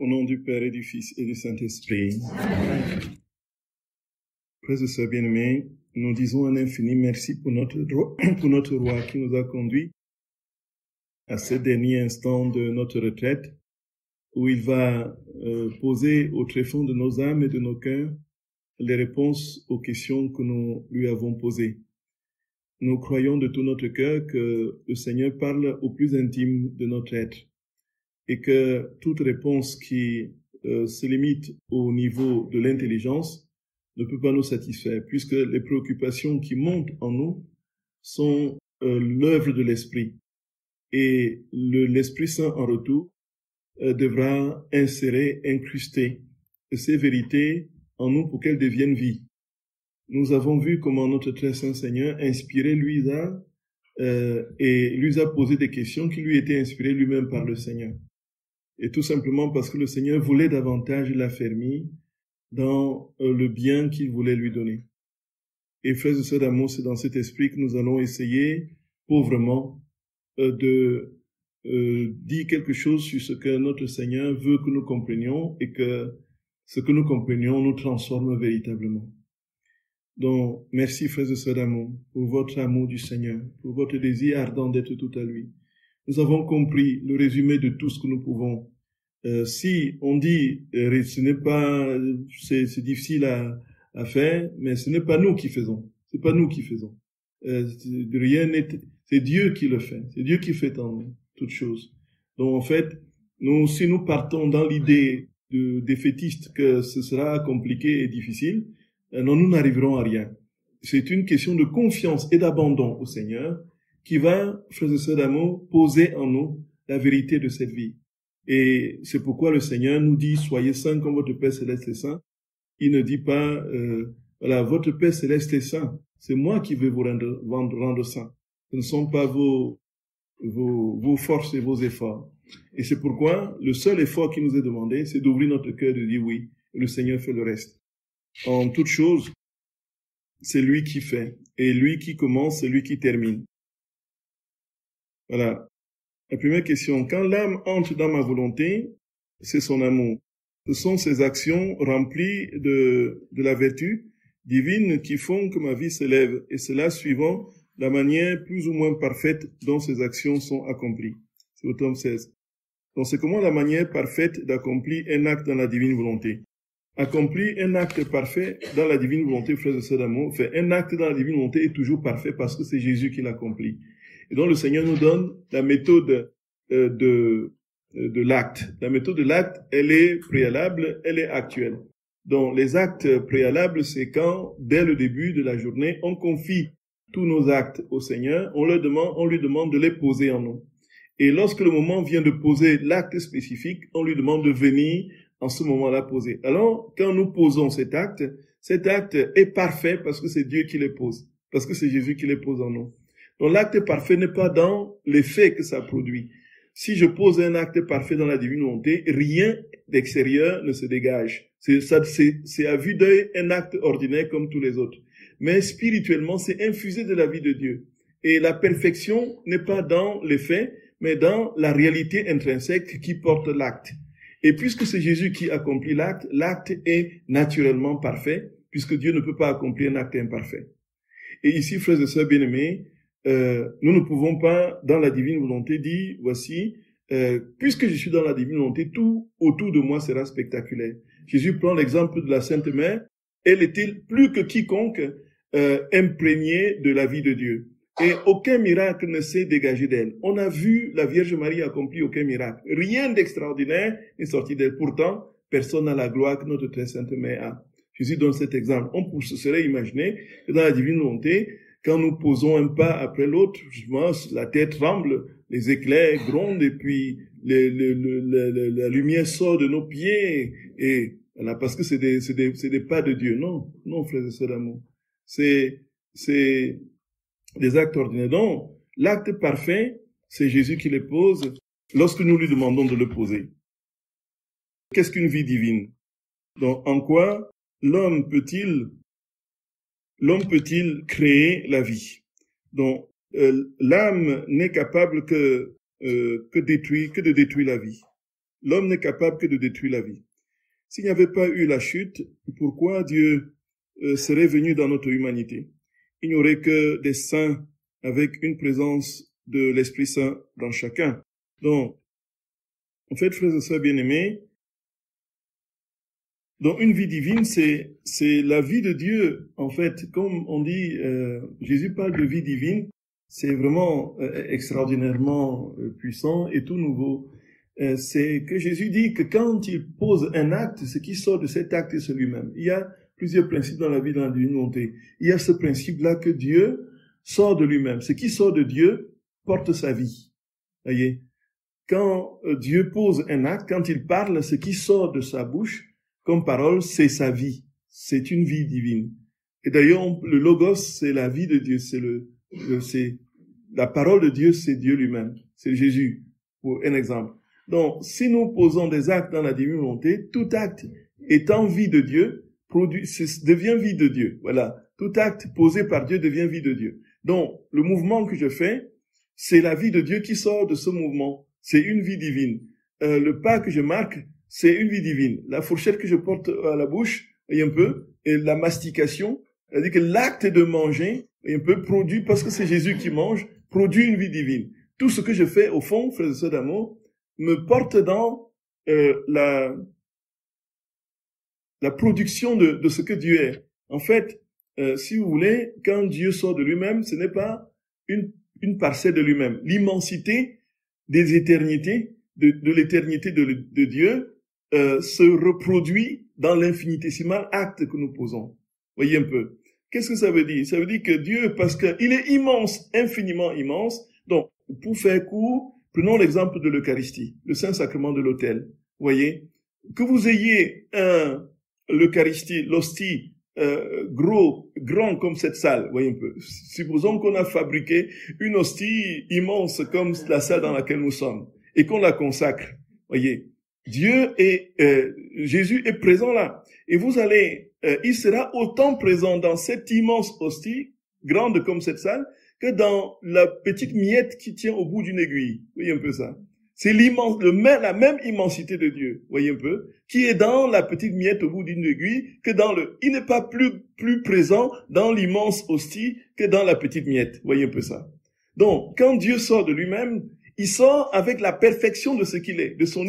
Au nom du Père et du Fils et du Saint-Esprit. Frères et sœurs bien-aimés, nous disons un infini merci pour notre roi qui nous a conduits à ce dernier instant de notre retraite où il va poser au tréfonds de nos âmes et de nos cœurs les réponses aux questions que nous lui avons posées. Nous croyons de tout notre cœur que le Seigneur parle au plus intime de notre être et que toute réponse qui se limite au niveau de l'intelligence ne peut pas nous satisfaire, puisque les préoccupations qui montent en nous sont l'œuvre de l'Esprit. Et l'Esprit Saint, en retour, devra insérer, incruster ces vérités en nous pour qu'elles deviennent vie. Nous avons vu comment notre très saint Seigneur inspiré lui a posé des questions qui lui étaient inspirées lui-même par le Seigneur. Et tout simplement parce que le Seigneur voulait davantage l'affermir dans le bien qu'il voulait lui donner. Et frères et sœurs d'amour, c'est dans cet esprit que nous allons essayer pauvrement de dire quelque chose sur ce que notre Seigneur veut que nous comprenions et que ce que nous comprenions nous transforme véritablement. Donc, merci frères et sœurs d'amour pour votre amour du Seigneur, pour votre désir ardent d'être tout à lui. Nous avons compris le résumé de tout ce que nous pouvons. Si on dit ce n'est pas, c'est difficile à faire, mais ce n'est pas nous qui faisons. C'est pas nous qui faisons. Rien n'est, c'est Dieu qui le fait. C'est Dieu qui fait en nous toutes choses. Donc en fait, si nous partons dans l'idée défaitiste que ce sera compliqué et difficile, non, nous n'arriverons à rien. C'est une question de confiance et d'abandon au Seigneur qui va, frères et sœurs d'amour, poser en nous la vérité de cette vie. Et c'est pourquoi le Seigneur nous dit, soyez saints comme votre Père Céleste est saint. Il ne dit pas, voilà, votre Père Céleste est saint. C'est moi qui vais vous rendre saint. Ce ne sont pas vos forces et vos efforts. Et c'est pourquoi le seul effort qui nous est demandé, c'est d'ouvrir notre cœur et de dire oui. Et le Seigneur fait le reste. En toute chose, c'est lui qui fait. Et lui qui commence, c'est lui qui termine. Voilà. La première question, quand l'âme entre dans ma volonté, c'est son amour. Ce sont ses actions remplies de la vertu divine qui font que ma vie s'élève, et cela suivant la manière plus ou moins parfaite dont ces actions sont accomplies. C'est au tome 16. Donc c'est comment la manière parfaite d'accomplir un acte dans la divine volonté. Accomplir un acte parfait dans la divine volonté, frères et sœurs d'amour, fait un acte dans la divine volonté est toujours parfait parce que c'est Jésus qui l'accomplit. Et donc le Seigneur nous donne la méthode de l'acte. La méthode de l'acte, elle est préalable, elle est actuelle. Donc les actes préalables, c'est quand, dès le début de la journée, on confie tous nos actes au Seigneur, on lui demande de les poser en nous. Et lorsque le moment vient de poser l'acte spécifique, on lui demande de venir en ce moment-là poser. Alors, quand nous posons cet acte est parfait parce que c'est Dieu qui les pose, parce que c'est Jésus qui les pose en nous. Donc l'acte parfait n'est pas dans l'effet que ça produit. Si je pose un acte parfait dans la divine volonté, rien d'extérieur ne se dégage. C'est à vue d'œil un acte ordinaire comme tous les autres. Mais spirituellement, c'est infusé de la vie de Dieu. Et la perfection n'est pas dans l'effet, mais dans la réalité intrinsèque qui porte l'acte. Et puisque c'est Jésus qui accomplit l'acte, l'acte est naturellement parfait, puisque Dieu ne peut pas accomplir un acte imparfait. Et ici, frères et sœurs bien-aimés, nous ne pouvons pas, dans la divine volonté, dire, voici, puisque je suis dans la divine volonté, tout autour de moi sera spectaculaire. Jésus prend l'exemple de la Sainte Mère. Elle était plus que quiconque imprégnée de la vie de Dieu. Et aucun miracle ne s'est dégagé d'elle. On a vu la Vierge Marie accomplir aucun miracle. Rien d'extraordinaire n'est sorti d'elle. Pourtant, personne n'a la gloire que notre très Sainte Mère a. Jésus donne cet exemple. On se serait imaginé que dans la divine volonté, quand nous posons un pas après l'autre, la terre tremble, les éclairs grondent et puis la lumière sort de nos pieds. Et voilà, parce que c'est des pas de Dieu. Non, non, frères et sœurs d'amour. C'est des actes ordinaires. Donc, l'acte parfait, c'est Jésus qui le pose lorsque nous lui demandons de le poser. Qu'est-ce qu'une vie divine? Donc, en quoi l'homme peut-il créer la vie? Donc, l'âme n'est capable que de détruire la vie. l'homme n'est capable que de détruire la vie. S'il n'y avait pas eu la chute, pourquoi Dieu serait venu dans notre humanité? Il n'y aurait que des saints avec une présence de l'Esprit Saint dans chacun. Donc, en fait, frères et sœurs bien-aimés, donc une vie divine, c'est la vie de Dieu. En fait, comme on dit, Jésus parle de vie divine, c'est vraiment extraordinairement puissant et tout nouveau. C'est que Jésus dit que quand il pose un acte, ce qui sort de cet acte, c'est lui-même. Il y a plusieurs principes dans la vie de la divine volonté. Il y a ce principe-là que Dieu sort de lui-même. Ce qui sort de Dieu porte sa vie. Voyez, quand Dieu pose un acte, quand il parle, ce qui sort de sa bouche comme parole, c'est sa vie. C'est une vie divine. Et d'ailleurs, le logos, c'est la vie de Dieu. C'est la parole de Dieu, c'est Dieu lui-même. C'est Jésus, pour un exemple. Donc, si nous posons des actes dans la divine volonté, tout acte étant vie de Dieu, devient vie de Dieu. Voilà. Tout acte posé par Dieu devient vie de Dieu. Donc, le mouvement que je fais, c'est la vie de Dieu qui sort de ce mouvement. C'est une vie divine. Le pas que je marque, c'est une vie divine. La fourchette que je porte à la bouche, voyez un peu, et la mastication, c'est-à-dire que l'acte de manger, voyez un peu, produit, parce que c'est Jésus qui mange, produit une vie divine. Tout ce que je fais, au fond, frères et sœurs d'amour, me porte dans la production de ce que Dieu est. En fait, si vous voulez, quand Dieu sort de lui-même, ce n'est pas une parcelle de lui-même. L'immensité des éternités, de l'éternité de Dieu, se reproduit dans l'infinitésimal acte que nous posons. Voyez un peu. Qu'est-ce que ça veut dire? Ça veut dire que Dieu, parce qu'il est immense, infiniment immense, donc, pour faire court, prenons l'exemple de l'Eucharistie, le Saint-Sacrement de l'autel. Voyez? Que vous ayez l'Eucharistie, l'hostie, grand comme cette salle, voyez un peu. Supposons qu'on a fabriqué une hostie immense comme la salle dans laquelle nous sommes, et qu'on la consacre, voyez. Dieu Jésus est présent là. Et vous allez, il sera autant présent dans cette immense hostie, grande comme cette salle, que dans la petite miette qui tient au bout d'une aiguille. Voyez un peu ça. C'est la même immensité de Dieu, voyez un peu, qui est dans la petite miette au bout d'une aiguille, que il n'est pas plus présent dans l'immense hostie que dans la petite miette. Voyez un peu ça. Donc, quand Dieu sort de lui-même, il sort avec la perfection de ce qu'il est, de son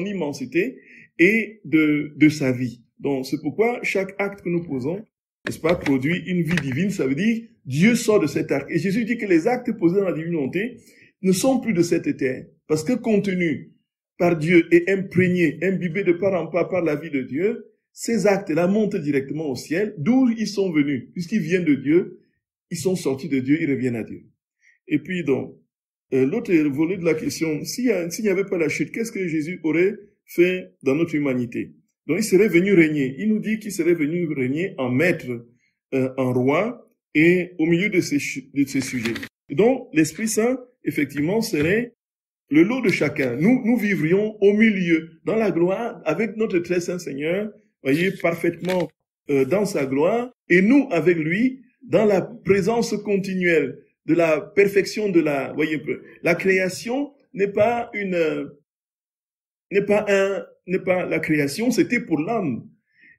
immensité et de sa vie. Donc, c'est pourquoi chaque acte que nous posons, n'est-ce pas, produit une vie divine. Ça veut dire, Dieu sort de cet acte. Et Jésus dit que les actes posés dans la divine volonté ne sont plus de cette terre. Parce que contenu par Dieu et imprégné, imbibé de part en part par la vie de Dieu, ces actes-là montent directement au ciel, d'où ils sont venus. Puisqu'ils viennent de Dieu, ils sont sortis de Dieu, ils reviennent à Dieu. Et puis donc, l'autre volet de la question, s'il n'y avait pas la chute, qu'est-ce que Jésus aurait fait dans notre humanité? Donc il serait venu régner. Il nous dit qu'il serait venu régner en maître, en roi, et au milieu de ces sujets. Et donc l'Esprit Saint, effectivement, serait le lot de chacun. Nous vivrions au milieu, dans la gloire, avec notre très saint Seigneur, voyez, parfaitement dans sa gloire, et nous avec lui, dans la présence continuelle de la perfection de voyez un peu. La création n'est pas la création, c'était pour l'homme.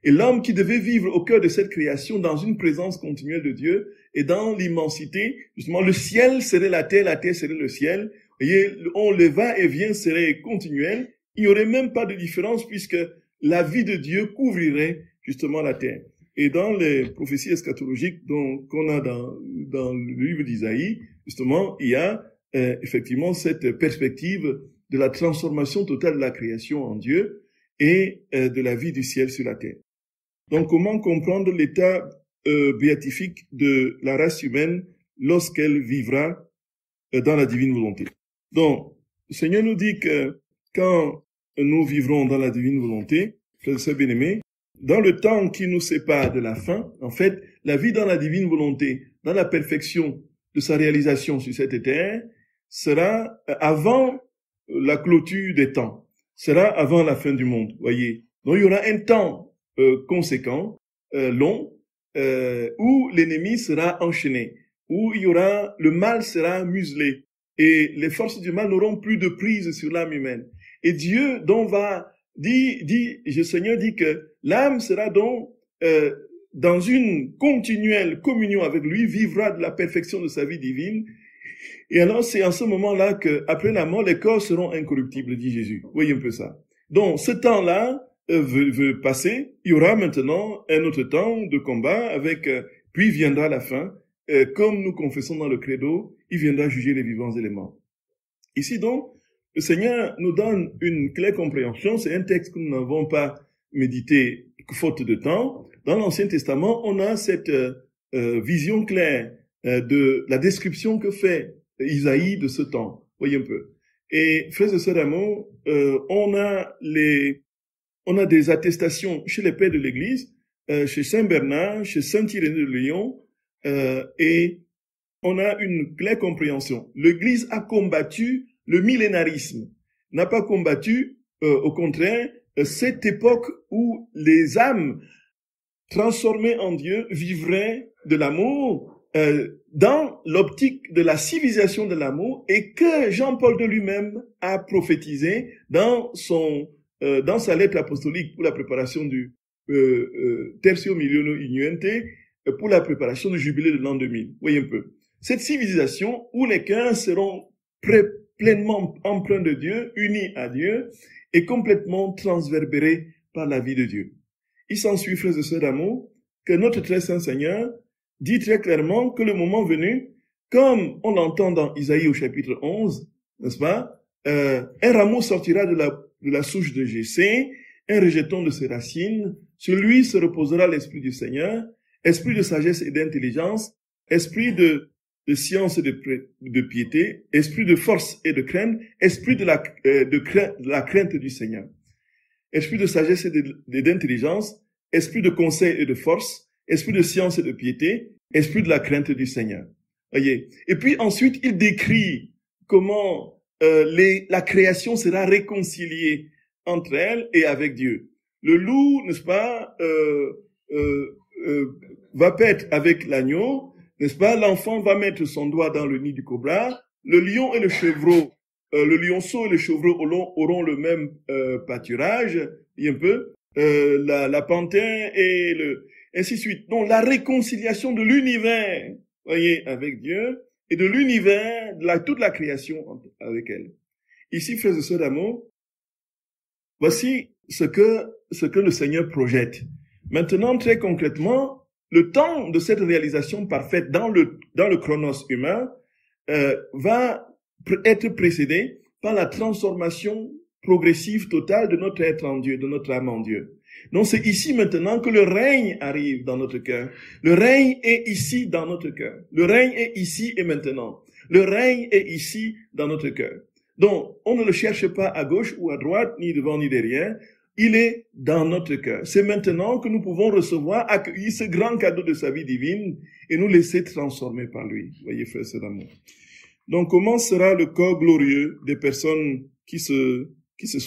Et l'homme qui devait vivre au cœur de cette création dans une présence continuelle de Dieu et dans l'immensité, justement, le ciel serait la terre serait le ciel. Vous voyez, le va-et-vient serait continuel. Il n'y aurait même pas de différence puisque la vie de Dieu couvrirait justement la terre. Et dans les prophéties eschatologiques qu'on a dans le livre d'Isaïe, justement, il y a effectivement cette perspective de la transformation totale de la création en Dieu et de la vie du ciel sur la terre. Donc, comment comprendre l'état béatifique de la race humaine lorsqu'elle vivra dans la divine volonté? Donc, le Seigneur nous dit que quand nous vivrons dans la divine volonté, frères et sœurs bien-aimés, dans le temps qui nous sépare de la fin, en fait, la vie dans la divine volonté, dans la perfection de sa réalisation sur cette terre, sera avant la clôture des temps, sera avant la fin du monde, voyez. Donc, il y aura un temps conséquent, long, où l'ennemi sera enchaîné, où le mal sera muselé, et les forces du mal n'auront plus de prise sur l'âme humaine. Et Dieu donc le Seigneur dit que l'âme sera donc dans une continuelle communion avec lui, vivra de la perfection de sa vie divine. Et alors c'est en ce moment-là que après la mort, les corps seront incorruptibles, dit Jésus. Vous voyez un peu ça. Donc ce temps-là veut passer. Il y aura maintenant un autre temps de combat avec puis viendra la fin. Comme nous confessons dans le credo, il viendra juger les vivants et les morts. Ici donc, le Seigneur nous donne une claire compréhension. C'est un texte que nous n'avons pas médité faute de temps. Dans l'Ancien Testament, on a cette vision claire de la description que fait Isaïe de ce temps. Voyez un peu. Et frères et sœurs d'amour, on a des attestations chez les pères de l'Église, chez Saint Bernard, chez Saint Irénée de Lyon, et on a une claire compréhension. L'Église a combattu le millénarisme, n'a pas combattu, au contraire, cette époque où les âmes transformées en Dieu vivraient de l'amour dans l'optique de la civilisation de l'amour, et que Jean-Paul de lui-même a prophétisé dans sa lettre apostolique pour la préparation du Tertio Millionum Iudiente, pour la préparation du jubilé de l'an 2000. Voyez un peu. Cette civilisation où les cœurs seront pleinement empreints de Dieu, unis à Dieu, et complètement transverbérés par la vie de Dieu. Il s'ensuit, frères et sœurs d'amour, que notre très saint Seigneur dit très clairement que le moment venu, comme on l'entend dans Isaïe au chapitre 11, n'est-ce pas, un rameau sortira de la souche de Jessé, un rejeton de ses racines, sur lui se reposera l'esprit du Seigneur, esprit de sagesse et d'intelligence, esprit de science et de piété, esprit de force et de crainte, esprit de la crainte du Seigneur. Esprit de sagesse et d'intelligence, esprit de conseil et de force, esprit de science et de piété, esprit de la crainte du Seigneur. Voyez. Et puis ensuite, il décrit comment la création sera réconciliée entre elle et avec Dieu. Le loup, n'est-ce pas, va paître avec l'agneau, n'est-ce pas? L'enfant va mettre son doigt dans le nid du cobra. Le lion et le chevreau, le lionceau et le chevreau auront le même pâturage, un peu. La panthère et ainsi de suite. Donc la réconciliation de l'univers, voyez, avec Dieu, et de l'univers, toute la création avec elle. Ici, frères et sœurs d'amour, voici ce que le Seigneur projette. Maintenant, très concrètement, le temps de cette réalisation parfaite dans le chronos humain va être précédé par la transformation progressive totale de notre être en Dieu, de notre âme en Dieu. Donc c'est ici maintenant que le règne arrive dans notre cœur. Le règne est ici dans notre cœur. Le règne est ici et maintenant. Le règne est ici dans notre cœur. Donc on ne le cherche pas à gauche ou à droite, ni devant ni derrière. Il est dans notre cœur. C'est maintenant que nous pouvons recevoir, accueillir ce grand cadeau de sa vie divine et nous laisser transformer par lui. Voyez, frères, c'est l'amour. Donc, comment sera le corps glorieux des personnes qui se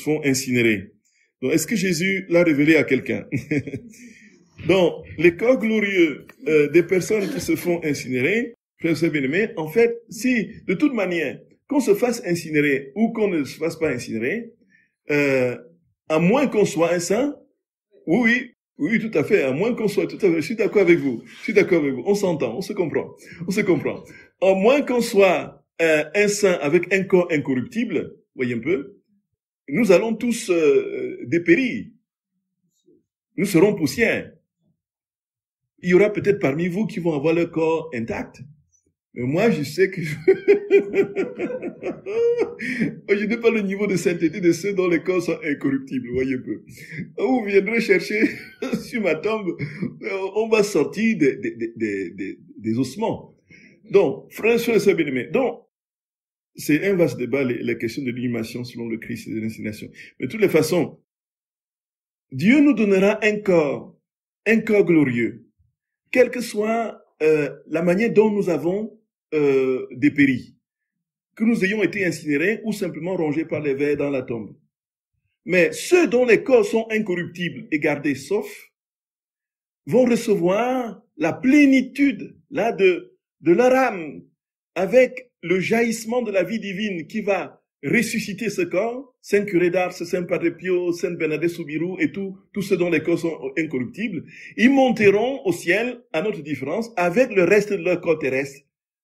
font incinérer? Donc, est-ce que Jésus l'a révélé à quelqu'un? Donc, les corps glorieux des personnes qui se font incinérer, frères et bien-aimés, en fait, si, de toute manière, qu'on se fasse incinérer ou qu'on ne se fasse pas incinérer, à moins qu'on soit un saint, oui, tout à fait, à moins qu'on soit, tout à fait, je suis d'accord avec vous, on s'entend, on se comprend. À moins qu'on soit un saint avec un corps incorruptible, voyez un peu, nous allons tous dépérir. Nous serons poussière. Il y aura peut-être parmi vous qui vont avoir le corps intact. Mais moi, je sais que je n'ai pas le niveau de sainteté de ceux dont les corps sont incorruptibles, voyez un peu. Vous viendrez chercher sur ma tombe, on va sortir des ossements. Donc, frères et sœurs bien-aimés, donc, c'est un vaste débat, la question de l'inhumation selon le Christ et de l'incinération. Mais de toutes les façons, Dieu nous donnera un corps glorieux, quelle que soit la manière dont nous avons dépéri, que nous ayons été incinérés ou simplement rongés par les vers dans la tombe. Mais ceux dont les corps sont incorruptibles et gardés saufs vont recevoir la plénitude là de leur âme avec le jaillissement de la vie divine qui va ressusciter ce corps, Saint Curé d'Ars, Saint Padre Pio, Saint Bernadette Soubirous et tous ceux dont les corps sont incorruptibles, ils monteront au ciel, à notre différence, avec le reste de leur corps terrestre,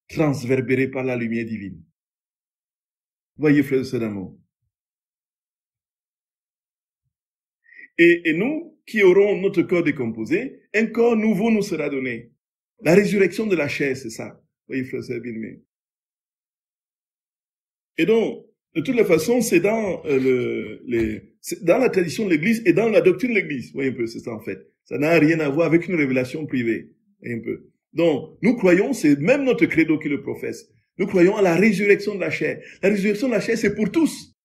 transverbéré par la lumière divine. Voyez, frères et sœurs d'amour. Et nous, qui aurons notre corps décomposé, un corps nouveau nous sera donné. La résurrection de la chair, c'est ça. Voyez, frères et sœurs bien-aimés. Et donc, de toutes les façons, c'est dans dans la tradition de l'Église et dans la doctrine de l'Église. Voyez un peu, c'est ça en fait. Ça n'a rien à voir avec une révélation privée. Voyez un peu. Donc, nous croyons, c'est même notre credo qui le professe. Nous croyons à la résurrection de la chair. La résurrection de la chair, c'est pour tous.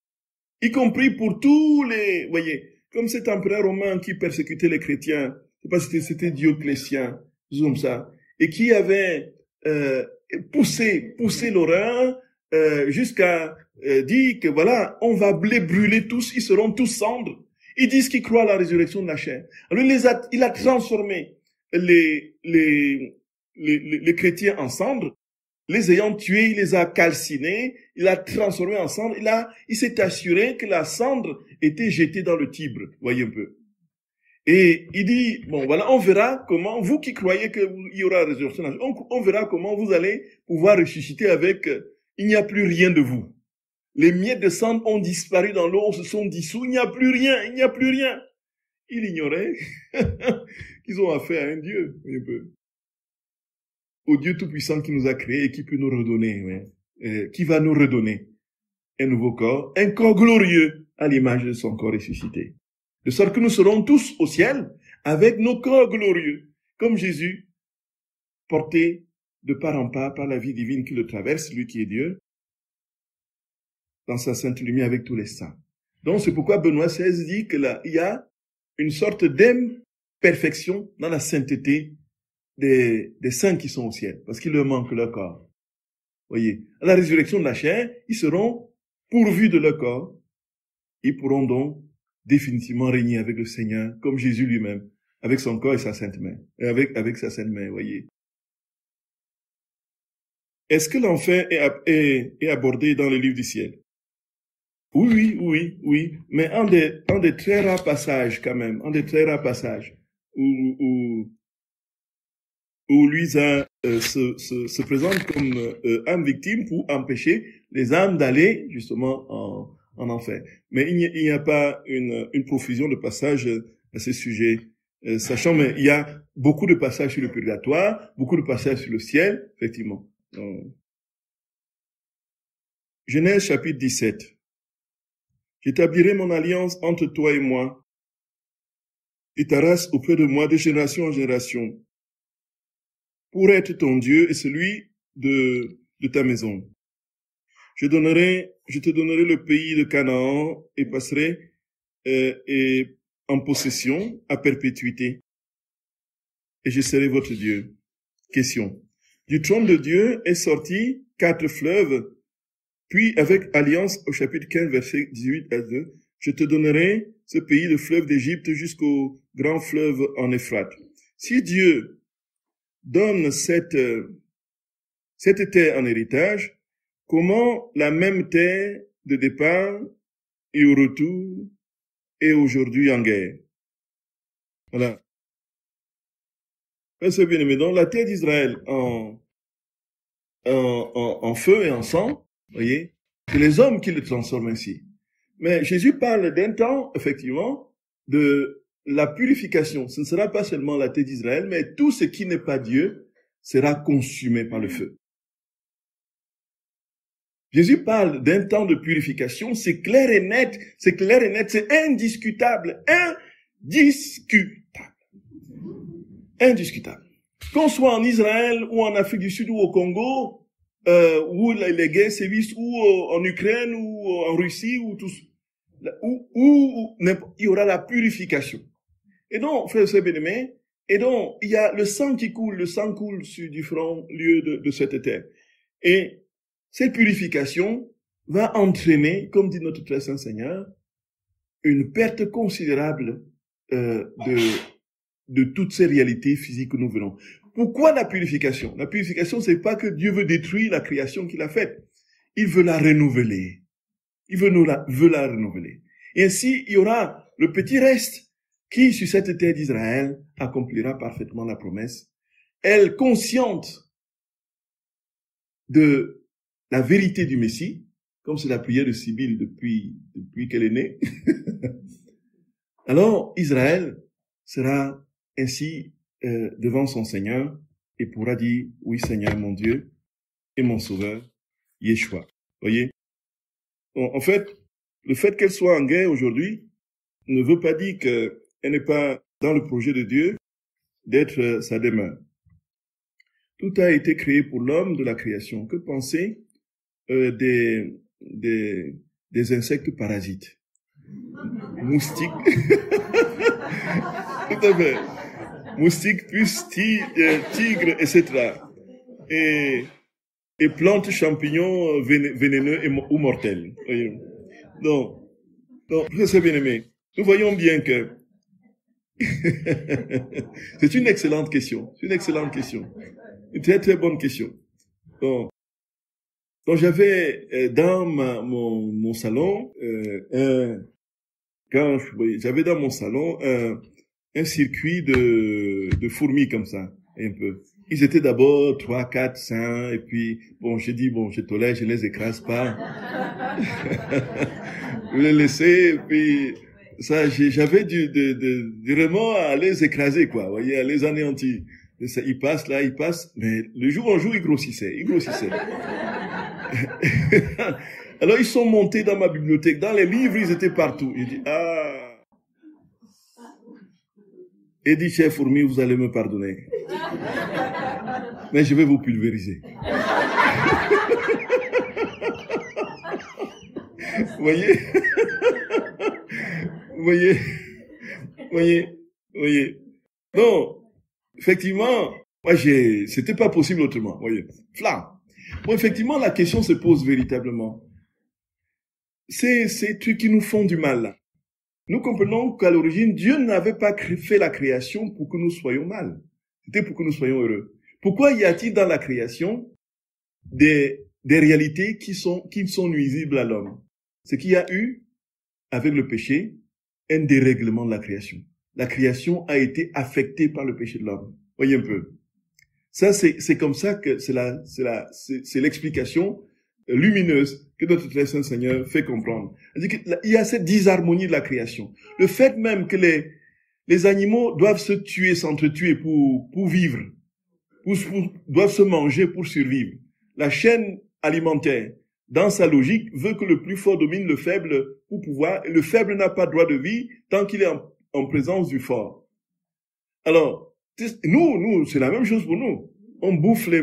Y compris pour tous les, voyez, comme cet empereur romain qui persécutait les chrétiens. Je sais pas si c'était Dioclétien, comme ça. Et qui avait, poussé l'horreur, jusqu'à dire que voilà, on va les brûler tous, ils seront tous cendres. Ils disent qu'ils croient à la résurrection de la chair. Alors il a transformé les chrétiens en cendres, les ayant tués, il les a calcinés, il a transformé en cendres, il s'est assuré que la cendre était jetée dans le Tibre, voyez un peu. Et il dit, bon voilà, on verra comment, vous qui croyez qu'il y aura la résurrection de la chair, on verra comment vous allez pouvoir ressusciter avec, il n'y a plus rien de vous. Les miettes de cendre ont disparu dans l'eau, se sont dissous, il n'y a plus rien, il n'y a plus rien. Il ignorait qu'ils ont affaire à un Dieu, un peu. Au Dieu Tout-Puissant qui nous a créés et qui peut nous redonner, qui va nous redonner un nouveau corps, un corps glorieux à l'image de son corps ressuscité. De sorte que nous serons tous au ciel avec nos corps glorieux, comme Jésus, porté de part en part par la vie divine qui le traverse, lui qui est Dieu, dans sa sainte lumière avec tous les saints. Donc c'est pourquoi Benoît XVI dit que là, il y a une sorte d'imperfection dans la sainteté des saints qui sont au ciel, parce qu'il leur manque leur corps. Voyez, à la résurrection de la chair, ils seront pourvus de leur corps. Ils pourront donc définitivement régner avec le Seigneur, comme Jésus lui-même, avec son corps et sa sainte main, et avec sa sainte main, voyez. Est-ce que l'enfer est abordé dans le livre du ciel? Oui, mais en des très rares passages quand même, en des très rares passages où Luisa se présente comme âme victime pour empêcher les âmes d'aller justement en enfer. Mais il n'y a pas une profusion de passages à ce sujet, sachant, mais il y a beaucoup de passages sur le purgatoire, beaucoup de passages sur le ciel, effectivement. Genèse chapitre 17. J'établirai mon alliance entre toi et moi, et ta race auprès de moi de génération en génération, pour être ton Dieu et celui de ta maison. Je te donnerai le pays de Canaan et passerai en possession à perpétuité. Et je serai votre Dieu. Question. Du trône de Dieu est sorti 4 fleuves, puis avec alliance au chapitre 15, verset 18 à 2, je te donnerai ce pays de fleuve d'Égypte jusqu'au grand fleuve en Euphrate. Si Dieu donne cette terre en héritage, comment la même terre de départ et au retour est aujourd'hui en guerre? Voilà. C'est bien aimé. Donc, la terre d'Israël en feu et en sang, voyez, c'est les hommes qui le transforment ainsi. Mais Jésus parle d'un temps, effectivement, de la purification. Ce ne sera pas seulement la terre d'Israël, mais tout ce qui n'est pas Dieu sera consumé par le feu. Jésus parle d'un temps de purification, c'est clair et net, c'est indiscutable, indiscutable. Qu'on soit en Israël ou en Afrique du Sud ou au Congo, où les guerres sévissent, ou en Ukraine ou en Russie, ou tout, où il y aura la purification. Et donc, frères et sœurs bien-aimés, et donc il y a le sang qui coule, le sang coule sur différents lieux de cette terre. Et cette purification va entraîner, comme dit notre très saint Seigneur, une perte considérable de toutes ces réalités physiques que nous venons. Pourquoi la purification? La purification, c'est pas que Dieu veut détruire la création qu'il a faite. Il veut la renouveler. Il veut la renouveler. Et ainsi, il y aura le petit reste qui, sur cette terre d'Israël, accomplira parfaitement la promesse. Elle, consciente de la vérité du Messie, comme c'est la prière de Sibylle depuis qu'elle est née, alors Israël sera ainsi devant son Seigneur et pourra dire, oui Seigneur mon Dieu et mon Sauveur, Yeshua. Voyez? En fait, le fait qu'elle soit en guerre aujourd'hui ne veut pas dire qu'elle n'est pas dans le projet de Dieu d'être sa demeure. Tout a été créé pour l'homme de la création. Que penser des insectes parasites? Moustiques. Tout à fait. Moustiques, puces, tigres, etc. Et plantes, champignons vénéneux ou mortels. Donc, très bien aimé, nous voyons bien que c'est une excellente question. C'est une excellente question. Une très très bonne question. Donc j'avais dans mon salon j'avais dans mon salon un circuit de fourmis comme ça, un peu. Ils étaient d'abord 3, 4, 5, et puis bon, j'ai dit bon, je tolère, je les écrase pas. Je les laissais, et puis ça, j'avais vraiment à les écraser, quoi. Vous voyez, à les anéantir. Ils passent là, ils passent, mais le jour en jour, ils grossissaient. Alors ils sont montés dans ma bibliothèque, dans les livres, ils étaient partout. J'ai dit et dit, chère fourmi, vous allez me pardonner. Mais je vais vous pulvériser. Vous voyez? Non, effectivement, moi c'était pas possible autrement. Vous voyez? Bon, effectivement, la question se pose véritablement. Ces trucs qui nous font du mal, là. Nous comprenons qu'à l'origine, Dieu n'avait pas fait la création pour que nous soyons mal. C'était pour que nous soyons heureux. Pourquoi y a-t-il dans la création des réalités qui sont nuisibles à l'homme? C'est qu'il y a eu, avec le péché, un dérèglement de la création. La création a été affectée par le péché de l'homme. Voyez un peu. Ça, c'est comme ça que c'est l'explication lumineuse que notre très saint Seigneur fait comprendre. C'est-à-dire qu'il y a cette disharmonie de la création. Le fait même que les animaux doivent se tuer, s'entretuer pour vivre, doivent se manger pour survivre. La chaîne alimentaire, dans sa logique, veut que le plus fort domine le faible pour pouvoir, et le faible n'a pas droit de vie tant qu'il est en présence du fort. Alors, nous, c'est la même chose pour nous. On bouffe les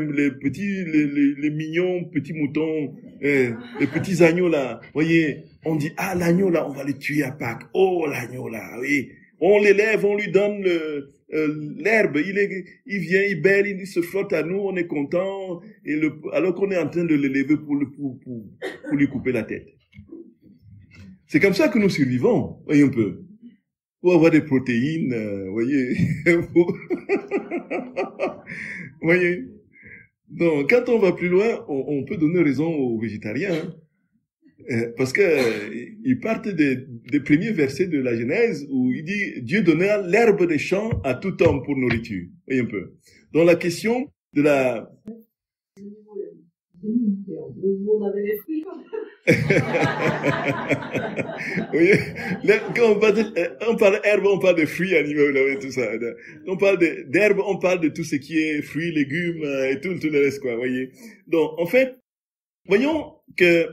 mignons petits moutons, les petits agneaux là. Voyez, on dit, l'agneau là, on va le tuer à Pâques. Oh, l'agneau là, oui. On l'élève, on lui donne l'herbe, il vient, il bêle, il se flotte à nous, on est content, alors qu'on est en train de l'élever pour lui couper la tête. C'est comme ça que nous survivons, voyez un peu. Pour avoir des protéines, voyez. Voyez. Donc, quand on va plus loin, on peut donner raison aux végétariens, hein. Parce que ils partent des premiers versets de la Genèse où il dit Dieu donna l'herbe des champs à tout homme pour nourriture. Voyez un peu. Donc la question de la oui, quand on parle d'herbe, on parle de fruits animaux, tout ça. Quand on parle d'herbe, on parle de tout ce qui est fruits, légumes et tout le reste, quoi. Voyez. Donc, en fait, voyons que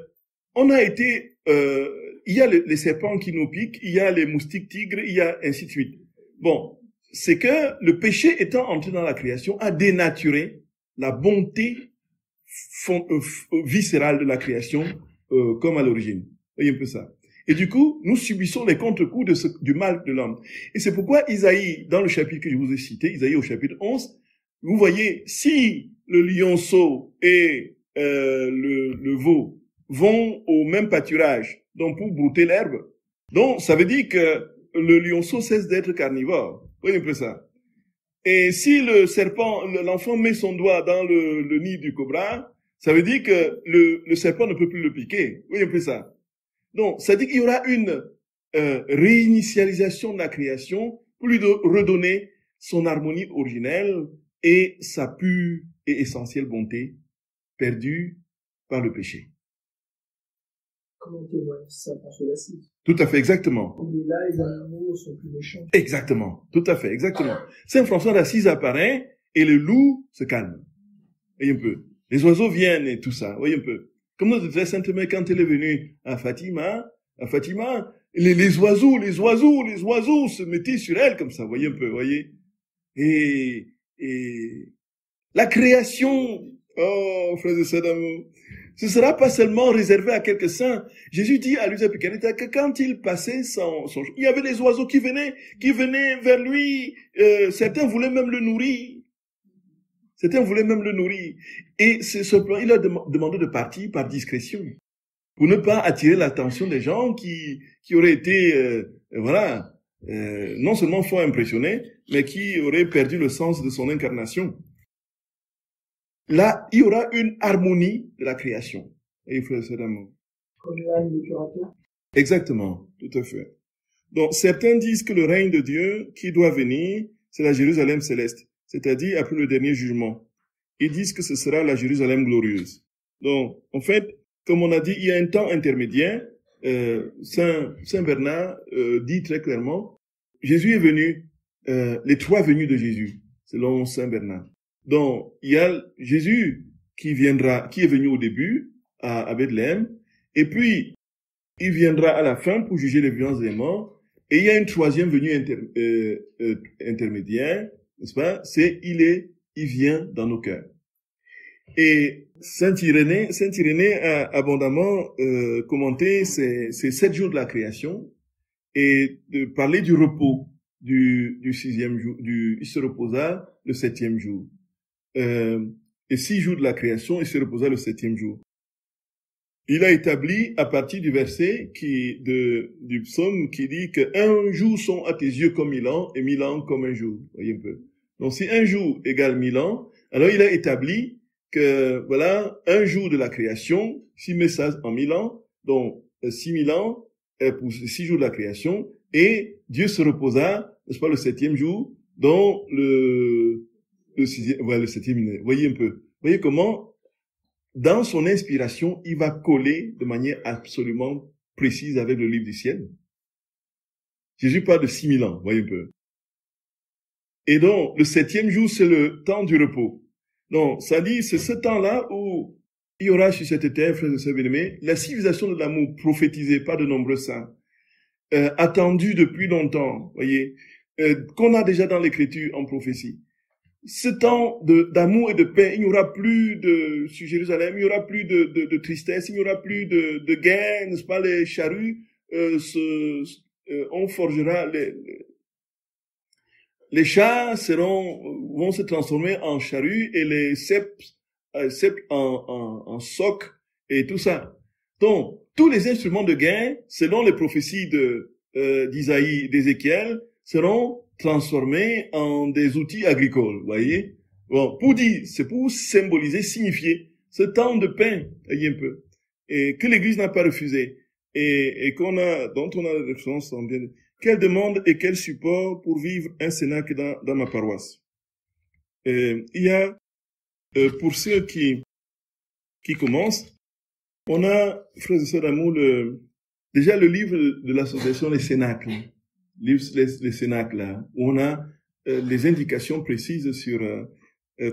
on a été, il y a les serpents qui nous piquent, il y a les moustiques tigres, il y a ainsi de suite. Bon, c'est que le péché étant entré dans la création a dénaturé la bonté viscérale de la création, comme à l'origine. Voyez un peu ça. Et du coup, nous subissons les contre-coups du mal de l'homme. Et c'est pourquoi Isaïe, dans le chapitre que je vous ai cité, Isaïe au chapitre 11, vous voyez, si le lionceau et le veau vont au même pâturage, donc pour brouter l'herbe, donc ça veut dire que le lionceau cesse d'être carnivore. Voyez un peu ça. Et si le serpent, l'enfant met son doigt dans le nid du cobra, ça veut dire que le serpent ne peut plus le piquer. Voyez un peu ça. Donc, ça dit qu'il y aura une réinitialisation de la création pour lui redonner son harmonie originelle et sa pure et essentielle bonté perdue par le péché. Comment témoigne Saint François d'Assise? Tout à fait, exactement. Et là, les animaux sont plus méchants. Exactement, tout à fait, exactement. Saint François d'Assise apparaît et le loup se calme. Voyez un peu. Les oiseaux viennent et tout ça. Voyez un peu. Comme notre très sainte mère, quand elle est venue à Fatima, les oiseaux se mettaient sur elle comme ça. Voyez un peu, voyez. Et la création, oh, frères et sœurs d'amour, ce sera pas seulement réservé à quelques saints. Jésus dit à Luisa Picanetta que quand il passait il y avait des oiseaux qui venaient vers lui, certains voulaient même le nourrir. Et il leur demandé de partir par discrétion, pour ne pas attirer l'attention des gens qui auraient été, non seulement fort impressionnés, mais qui auraient perdu le sens de son incarnation. Là, il y aura une harmonie de la création. Et il faut essayer d'amour. Comme l'âne du curateur. Exactement, tout à fait. Donc, certains disent que le règne de Dieu qui doit venir, c'est la Jérusalem céleste, c'est-à-dire après le dernier jugement. Ils disent que ce sera la Jérusalem glorieuse. Donc, en fait, comme on a dit, il y a un temps intermédiaire. Saint Bernard dit très clairement, Jésus est venu, les trois venues de Jésus, selon Saint Bernard. Donc, il y a Jésus qui est venu au début à Bethléem, et puis il viendra à la fin pour juger les vivants et les morts, et il y a une troisième venue intermédiaire, n'est-ce pas? Il vient dans nos cœurs. Et Saint Irénée a abondamment commenté ces 7 jours de la création et de parler du repos du 6e jour, il se reposa le 7e jour. Et 6 jours de la création, il se reposa le 7e jour. Il a établi à partir du verset du psaume qui dit que 1 jour sont à tes yeux comme 1000 ans et 1000 ans comme un jour. Voyez un peu. Donc si 1 jour égale 1000 ans, alors il a établi que voilà 1 jour de la création, s'il met ça en 1000 ans, donc 6000 ans pour 6 jours de la création, et Dieu se reposa, n'est-ce pas, le 7e jour, dont le 7e, voyez un peu. Voyez comment, dans son inspiration, il va coller de manière absolument précise avec le livre du ciel. Jésus parle de 6000 ans, voyez un peu. Et donc, le 7e jour, c'est le temps du repos. Donc, ça dit, c'est ce temps-là où il y aura sur cette terre, frères et sœurs bien-aimés, la civilisation de l'amour prophétisée par de nombreux saints, attendue depuis longtemps, voyez, qu'on a déjà dans l'écriture en prophétie. Ce temps d'amour et de paix, il n'y aura plus sur Jérusalem, il n'y aura plus de tristesse, il n'y aura plus de guerre, n'est-ce pas, les charrues, on forgera les chars vont se transformer en charrues et les sceptres en socs et tout ça. Donc, tous les instruments de guerre, selon les prophéties d'Isaïe, d'Ézéchiel, seront transformés en des outils agricoles, voyez. Bon, c'est pour symboliser, signifier ce temps de paix, voyez un peu, et que l'Église n'a pas refusé, et dont on a la référence en bien. Quelle demande et quel support pour vivre un cénacle dans ma paroisse. Il y a, pour ceux qui commencent, on a, frères et sœurs d'amour, déjà le livre de l'association Les Cénacles, les Cénacles, là, où on a les indications précises sur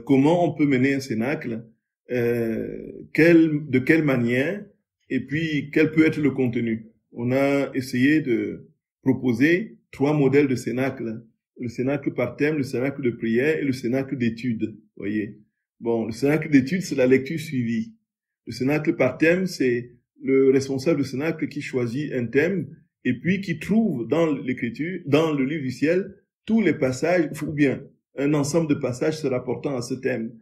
comment on peut mener un cénacle, de quelle manière, et puis quel peut être le contenu. On a essayé de proposer 3 modèles de cénacle. Le cénacle par thème, le cénacle de prière et le cénacle d'étude. Voyez. Bon, le cénacle d'étude, c'est la lecture suivie. Le cénacle par thème, c'est le responsable du cénacle qui choisit un thème et puis qui trouve dans l'écriture, dans le livre du ciel, tous les passages, ou bien un ensemble de passages se rapportant à ce thème.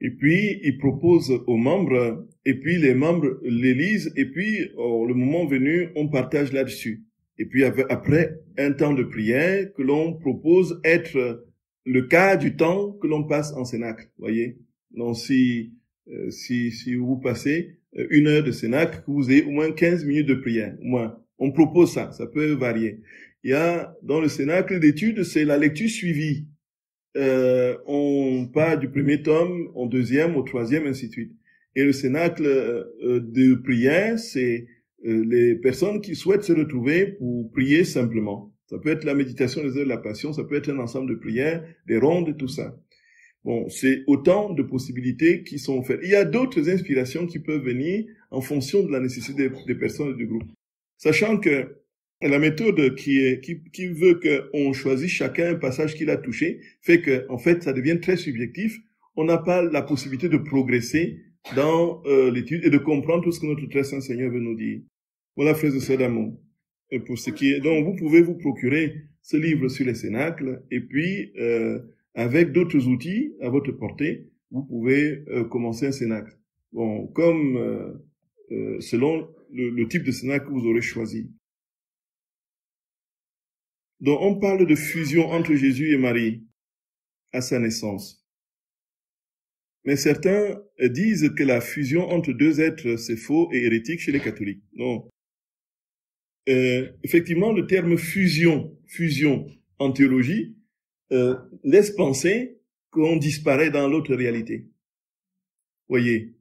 Et puis, il propose aux membres, et puis les membres les lisent, et puis, le moment venu, on partage là-dessus. Et puis après un temps de prière que l'on propose être le quart du temps que l'on passe en cénacle, voyez. Donc si vous passez 1 heure de cénacle, que vous ayez au moins 15 minutes de prière. Au moins, on propose ça, ça peut varier. Il y a, dans le cénacle d'études, c'est la lecture suivie. On part du premier tome, au deuxième, au troisième, ainsi de suite. Et le cénacle de prière, c'est les personnes qui souhaitent se retrouver pour prier simplement. Ça peut être la méditation des heures de la passion, ça peut être un ensemble de prières, des rondes, tout ça. Bon, c'est autant de possibilités qui sont faites. Il y a d'autres inspirations qui peuvent venir en fonction de la nécessité des personnes et du groupe. Sachant que la méthode qui veut qu'on choisisse chacun un passage qu'il a touché fait que, en fait, ça devient très subjectif. On n'a pas la possibilité de progresser dans l'étude et de comprendre tout ce que notre très saint Seigneur veut nous dire. Voilà, frères et sœurs d'amour. Et pour ce qui est, donc, vous pouvez vous procurer ce livre sur les cénacles et puis, avec d'autres outils à votre portée, vous pouvez commencer un cénacle. Bon, comme selon le type de cénacle que vous aurez choisi. Donc, on parle de fusion entre Jésus et Marie à sa naissance. Mais certains disent que la fusion entre deux êtres, c'est faux et hérétique chez les catholiques. Non. Effectivement, le terme fusion en théologie, laisse penser qu'on disparaît dans l'autre réalité. Voyez,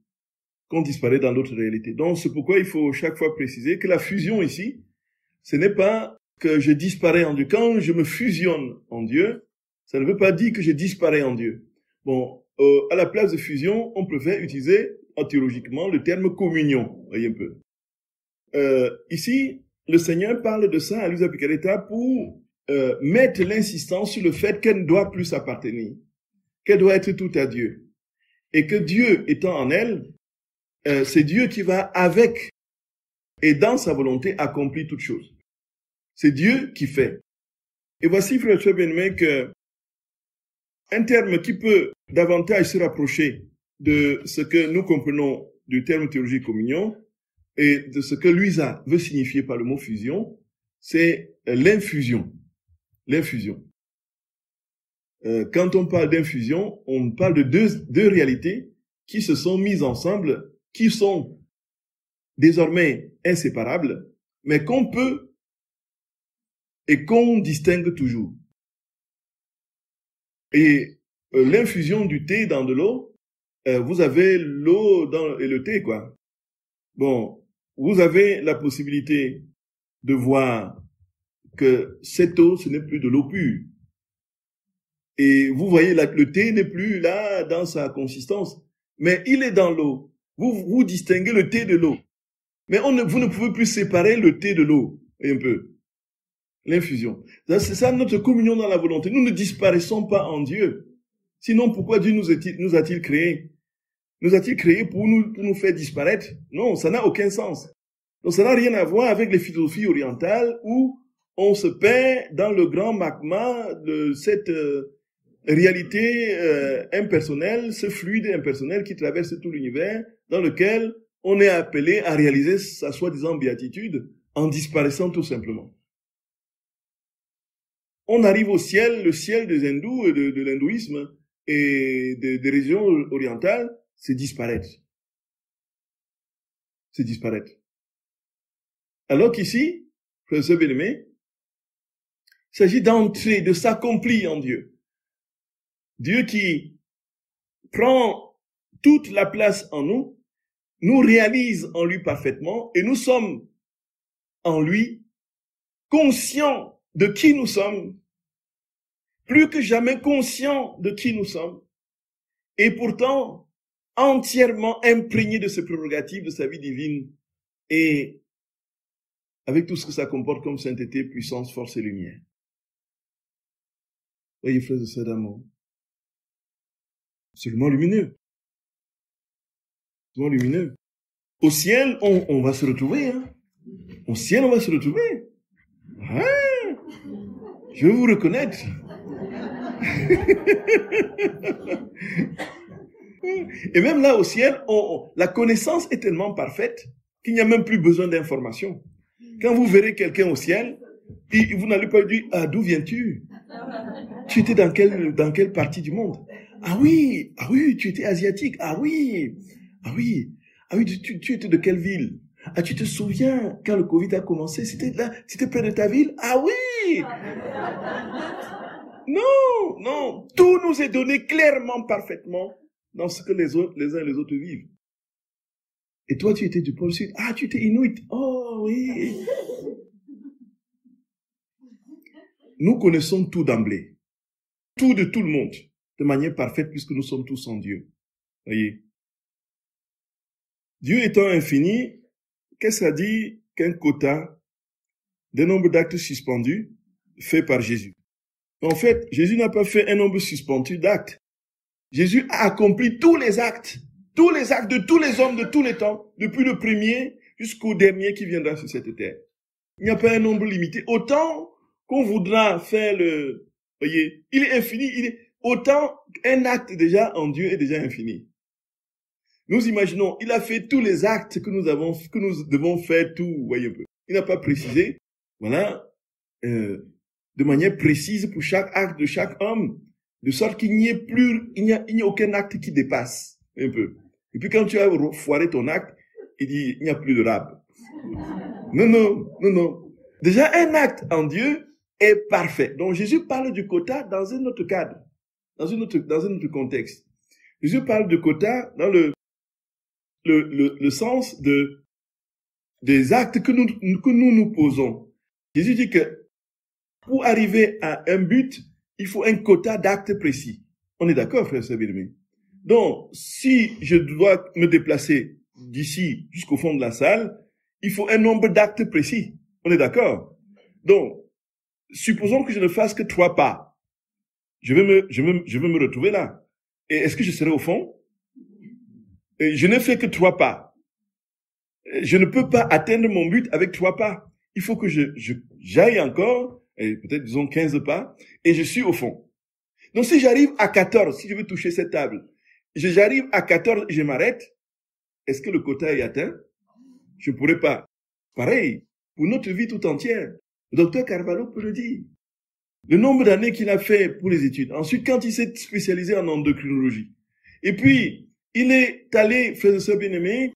qu'on disparaît dans l'autre réalité. Donc, c'est pourquoi il faut chaque fois préciser que la fusion ici, ce n'est pas que je disparais en Dieu. Quand je me fusionne en Dieu, ça ne veut pas dire que je disparais en Dieu. Bon, à la place de fusion, on préfère utiliser théologiquement le terme communion. Voyez un peu. Ici, le Seigneur parle de ça à Luisa Picaretta pour mettre l'insistance sur le fait qu'elle ne doit plus s'appartenir, qu'elle doit être tout à Dieu. Et que Dieu étant en elle, c'est Dieu qui va avec et dans sa volonté accomplir toutes choses. C'est Dieu qui fait. Et voici, frère bien-aimé, que un terme qui peut davantage se rapprocher de ce que nous comprenons du terme théologique communion et de ce que Luisa veut signifier par le mot fusion, c'est l'infusion. L'infusion. Quand on parle d'infusion, on parle de deux réalités qui se sont mises ensemble, qui sont désormais inséparables, mais qu'on peut et qu'on distingue toujours. Et l'infusion du thé dans de l'eau, vous avez l'eau et le thé, quoi. Bon, vous avez la possibilité de voir que cette eau, ce n'est plus de l'eau pure. Et vous voyez, le thé n'est plus là dans sa consistance, mais il est dans l'eau. Vous distinguez le thé de l'eau. Mais vous ne pouvez plus séparer le thé de l'eau, un peu. L'infusion. C'est ça notre communion dans la volonté. Nous ne disparaissons pas en Dieu. Sinon, pourquoi Dieu nous a-t-il créés? Nous a-t-il créés pour nous faire disparaître? Non, ça n'a aucun sens. Donc ça n'a rien à voir avec les philosophies orientales où on se perd dans le grand magma de cette réalité impersonnelle, ce fluide impersonnel qui traverse tout l'univers, dans lequel on est appelé à réaliser sa soi-disant béatitude en disparaissant tout simplement. On arrive au ciel, le ciel des hindous et de l'hindouisme et des régions orientales, c'est disparaître. C'est disparaître. Alors qu'ici, frères et bien-aimés, il s'agit d'entrer, de s'accomplir en Dieu. Dieu qui prend toute la place en nous, nous réalise en lui parfaitement et nous sommes en lui conscients de qui nous sommes, plus que jamais conscients de qui nous sommes, et pourtant entièrement imprégnés de ses prérogatives, de sa vie divine, et avec tout ce que ça comporte comme sainteté, puissance, force et lumière. Voyez, frères et sœurs d'amour, absolument lumineux. Absolument lumineux. Au ciel, on va se retrouver, hein. Au ciel, on va se retrouver. Ah, je vais vous reconnaître. Et même là au ciel, la connaissance est tellement parfaite qu'il n'y a même plus besoin d'informations. Quand vous verrez quelqu'un au ciel, vous n'allez pas lui dire, ah, d'où viens-tu? Tu étais dans quelle partie du monde? Ah oui, tu étais asiatique. Ah oui. Ah oui, tu étais de quelle ville? Ah, tu te souviens, quand le Covid a commencé, c'était là, c'était près de ta ville? Ah oui! Non, non, tout nous est donné clairement, parfaitement, dans ce que les autres, les uns et les autres vivent. Et toi, tu étais du pôle sud. Ah, tu étais Inuit. Oh, oui. Nous connaissons tout d'emblée. Tout de tout le monde. De manière parfaite, puisque nous sommes tous en Dieu. Voyez. Dieu étant infini, qu'est-ce que ça dit qu'un quota de nombre d'actes suspendus fait par Jésus? En fait, Jésus n'a pas fait un nombre suspendu d'actes. Jésus a accompli tous les actes de tous les hommes de tous les temps, depuis le premier jusqu'au dernier qui viendra sur cette terre. Il n'y a pas un nombre limité. Autant qu'on voudra faire voyez, il est infini, autant un acte déjà en Dieu est déjà infini. Nous imaginons, il a fait tous les actes que nous devons faire tout, voyez un peu. Il n'a pas précisé, voilà, de manière précise pour chaque acte de chaque homme, de sorte qu'il n'y ait aucun acte qui dépasse, un peu. Et puis quand tu as foiré ton acte, il dit, il n'y a plus de rab. Non. Déjà, un acte en Dieu est parfait. Donc Jésus parle du quota dans un autre cadre, dans un autre contexte. Jésus parle de quota dans le sens des actes que nous posons. Jésus dit que pour arriver à un but, il faut un quota d'actes précis. On est d'accord, frère Sabirmi? Donc, si je dois me déplacer d'ici jusqu'au fond de la salle, il faut un nombre d'actes précis. On est d'accord? Donc, supposons que je ne fasse que 3 pas. Je vais me retrouver là. Et est-ce que je serai au fond? Et je n'ai fait que 3 pas. Je ne peux pas atteindre mon but avec 3 pas. Il faut que j'aille encore, peut-être disons 15 pas, et je suis au fond. Donc si j'arrive à 14, si je veux toucher cette table, j'arrive à 14 et je m'arrête, est-ce que le quota est atteint? Je ne pourrais pas. Pareil, pour notre vie tout entière, le docteur Carvalho peut le dire. Le nombre d'années qu'il a fait pour les études. Ensuite, quand il s'est spécialisé en endocrinologie. Et puis, il est allé, frère et sœurs bien-aimés,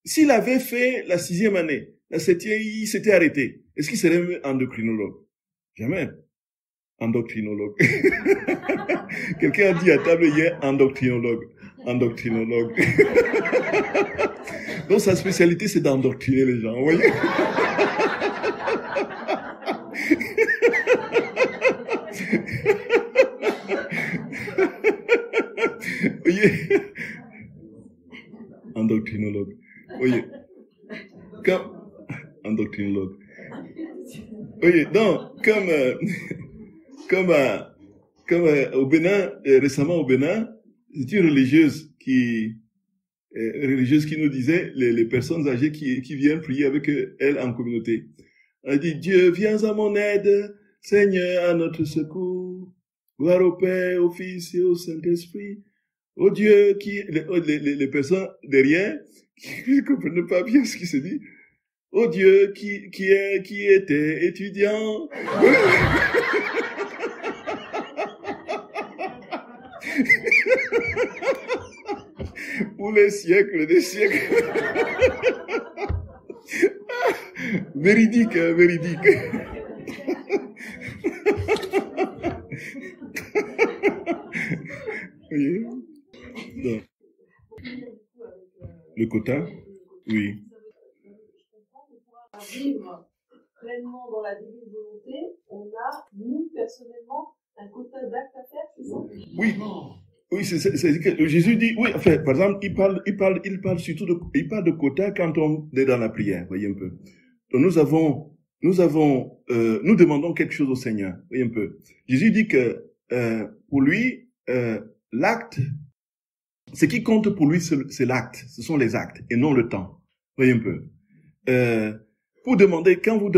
s'il avait fait la 6e année, la 7e, il s'était arrêté. Est-ce qu'il serait endocrinologue? Jamais. Endocrinologue. Quelqu'un a dit à table hier, endocrinologue. Donc sa spécialité, c'est d'endoctriner les gens, vous voyez? Voyez? Endocrinologue. Voyez? Endocrinologue. Voyez, donc, comme au Bénin, récemment au Bénin, c'est une religieuse qui nous disait les personnes âgées qui viennent prier avec elle en communauté. Elle dit, Dieu, viens à mon aide, Seigneur, à notre secours, gloire au Père, au Fils et au Saint-Esprit, au Dieu les personnes derrière, qui ne comprennent pas bien ce qui se dit, au Dieu qui était étudiant. Pour les siècles des siècles. Véridique, hein, véridique. Oui. Donc. Le quota? Oui. Vivre pleinement dans la divine volonté, on a, nous, personnellement, un quota d'actes à faire, c'est ça? Oui. Oui, c'est que Jésus dit, oui, enfin, par exemple, il parle surtout il parle de quota quand on est dans la prière, voyez un peu. Donc nous demandons quelque chose au Seigneur, voyez un peu. Jésus dit que, pour lui, l'acte, ce qui compte pour lui, c'est l'acte, ce sont les actes, et non le temps, voyez un peu. Pour demander, quand on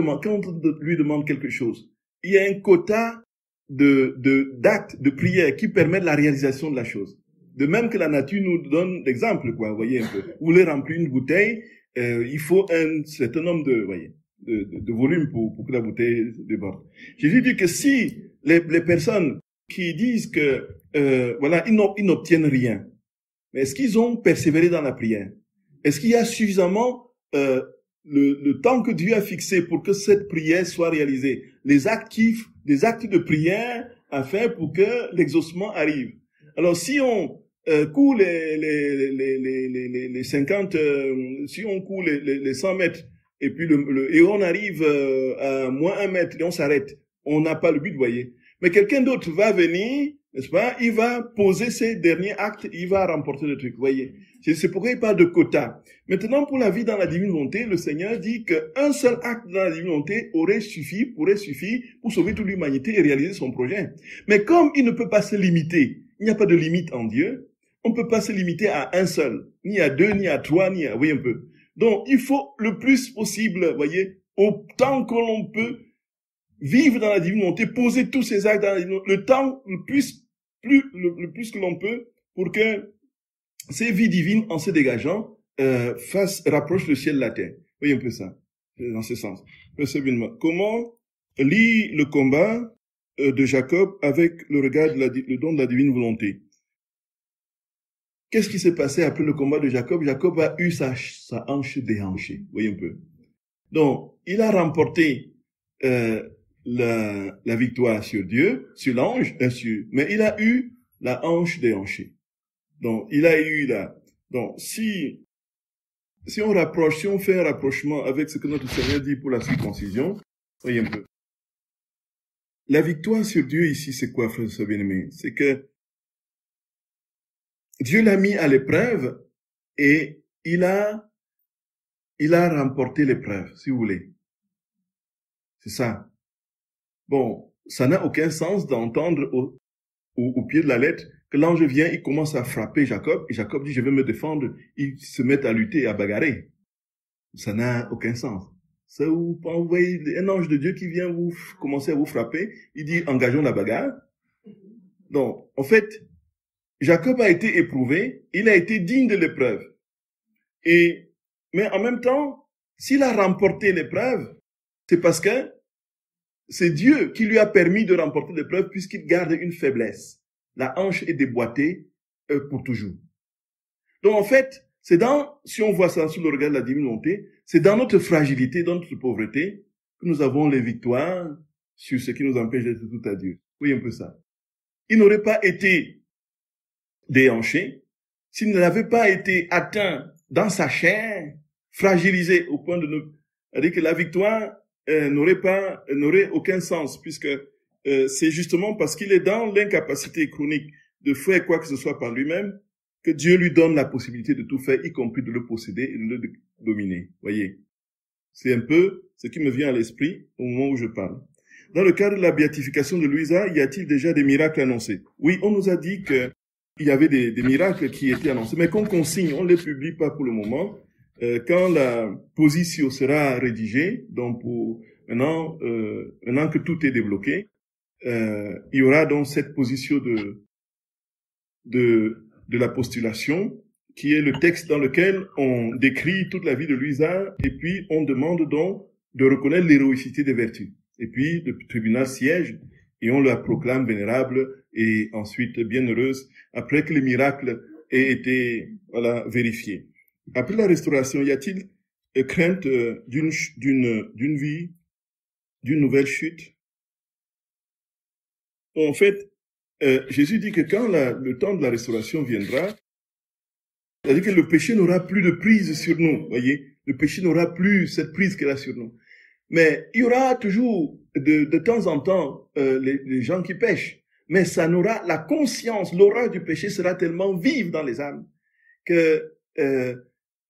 lui demande quelque chose, il y a un quota d'actes, de prière qui permettent la réalisation de la chose. De même que la nature nous donne l'exemple, quoi, vous voyez un peu. Vous voulez remplir une bouteille, il faut un certain nombre de volume pour que la bouteille déborde. Jésus dit que si les personnes qui disent que, voilà, ils n'obtiennent rien, mais est-ce qu'ils ont persévéré dans la prière? Est-ce qu'il y a suffisamment le temps que Dieu a fixé pour que cette prière soit réalisée? Les actes de prière à faire pour que l'exaucement arrive. Alors, si on court les 50, si on court les 100 mètres, et puis et on arrive à moins 1 mètre et on s'arrête, on n'a pas le but, vous voyez. Mais quelqu'un d'autre va venir, n'est-ce pas? Il va poser ses derniers actes, il va remporter le truc, vous voyez. C'est pourquoi il parle de quota. Maintenant, pour la vie dans la divine volonté, le Seigneur dit qu'un seul acte dans la divine volonté pourrait suffire pour sauver toute l'humanité et réaliser son projet. Mais comme il ne peut pas se limiter, il n'y a pas de limite en Dieu, on ne peut pas se limiter à un seul, ni à 2, ni à 3, ni à, vous voyez un peu. Donc, il faut le plus possible, vous voyez, autant que l'on peut vivre dans la divine volonté, poser tous ces actes dans la divine volonté, le temps le plus que l'on peut pour que ces vies divines, en se dégageant, rapprochent le ciel de la terre. Vous voyez un peu ça, dans ce sens. Comment lit le combat de Jacob avec le regard le don de la divine volonté? Qu'est-ce qui s'est passé après le combat de Jacob? Jacob a eu sa hanche déhanchée. Vous voyez un peu. Donc, il a remporté la victoire sur Dieu, sur l'ange, mais il a eu la hanche déhanchée. Donc, il a eu donc, si on fait un rapprochement avec ce que notre Seigneur dit pour la circoncision, voyez un peu. La victoire sur Dieu ici, c'est quoi, frère bien-aimé? C'est que Dieu l'a mis à l'épreuve et il a remporté l'épreuve, si vous voulez. C'est ça. Bon, ça n'a aucun sens d'entendre au pied de la lettre que l'ange vient, il commence à frapper Jacob, et Jacob dit, je vais me défendre, ils se mettent à lutter et à bagarrer. Ça n'a aucun sens. Ça, vous voyez un ange de Dieu qui vient commencer à vous frapper, il dit, engageons la bagarre. Donc, en fait, Jacob a été éprouvé, il a été digne de l'épreuve. Mais en même temps, s'il a remporté l'épreuve, c'est parce que c'est Dieu qui lui a permis de remporter l'épreuve puisqu'il garde une faiblesse. La hanche est déboîtée pour toujours. Donc en fait, si on voit ça sous le regard de la divine volonté, c'est dans notre fragilité, dans notre pauvreté, que nous avons les victoires sur ce qui nous empêche d'être tout à Dieu. Oui, un peu ça. Il n'aurait pas été déhanché s'il n'avait pas été atteint dans sa chair, fragilisé au point de ne... C'est-à-dire que la victoire n'aurait aucun sens, puisque c'est justement parce qu'il est dans l'incapacité chronique de faire quoi que ce soit par lui-même que Dieu lui donne la possibilité de tout faire, y compris de le posséder et de le dominer. Voyez, c'est un peu ce qui me vient à l'esprit au moment où je parle. Dans le cadre de la béatification de Louisa, y a-t-il déjà des miracles annoncés? Oui, on nous a dit qu'il y avait des miracles qui étaient annoncés, mais qu'on consigne, on ne les publie pas pour le moment. Quand la position sera rédigée, donc maintenant que tout est débloqué, il y aura donc cette position de la postulation, qui est le texte dans lequel on décrit toute la vie de Louisa, et puis on demande donc de reconnaître l'héroïcité des vertus. Et puis le tribunal siège, et on la proclame vénérable, et ensuite bienheureuse, après que les miracles aient été vérifiés. Après la restauration, y a-t-il crainte d'une vie, d'une nouvelle chute? En fait, Jésus dit que quand le temps de la restauration viendra, c'est-à-dire que le péché n'aura plus de prise sur nous, voyez, le péché n'aura plus cette prise qu'elle a sur nous. Mais il y aura toujours de temps en temps les gens qui pêchent, mais ça n'aura la conscience, l'horreur du péché sera tellement vive dans les âmes que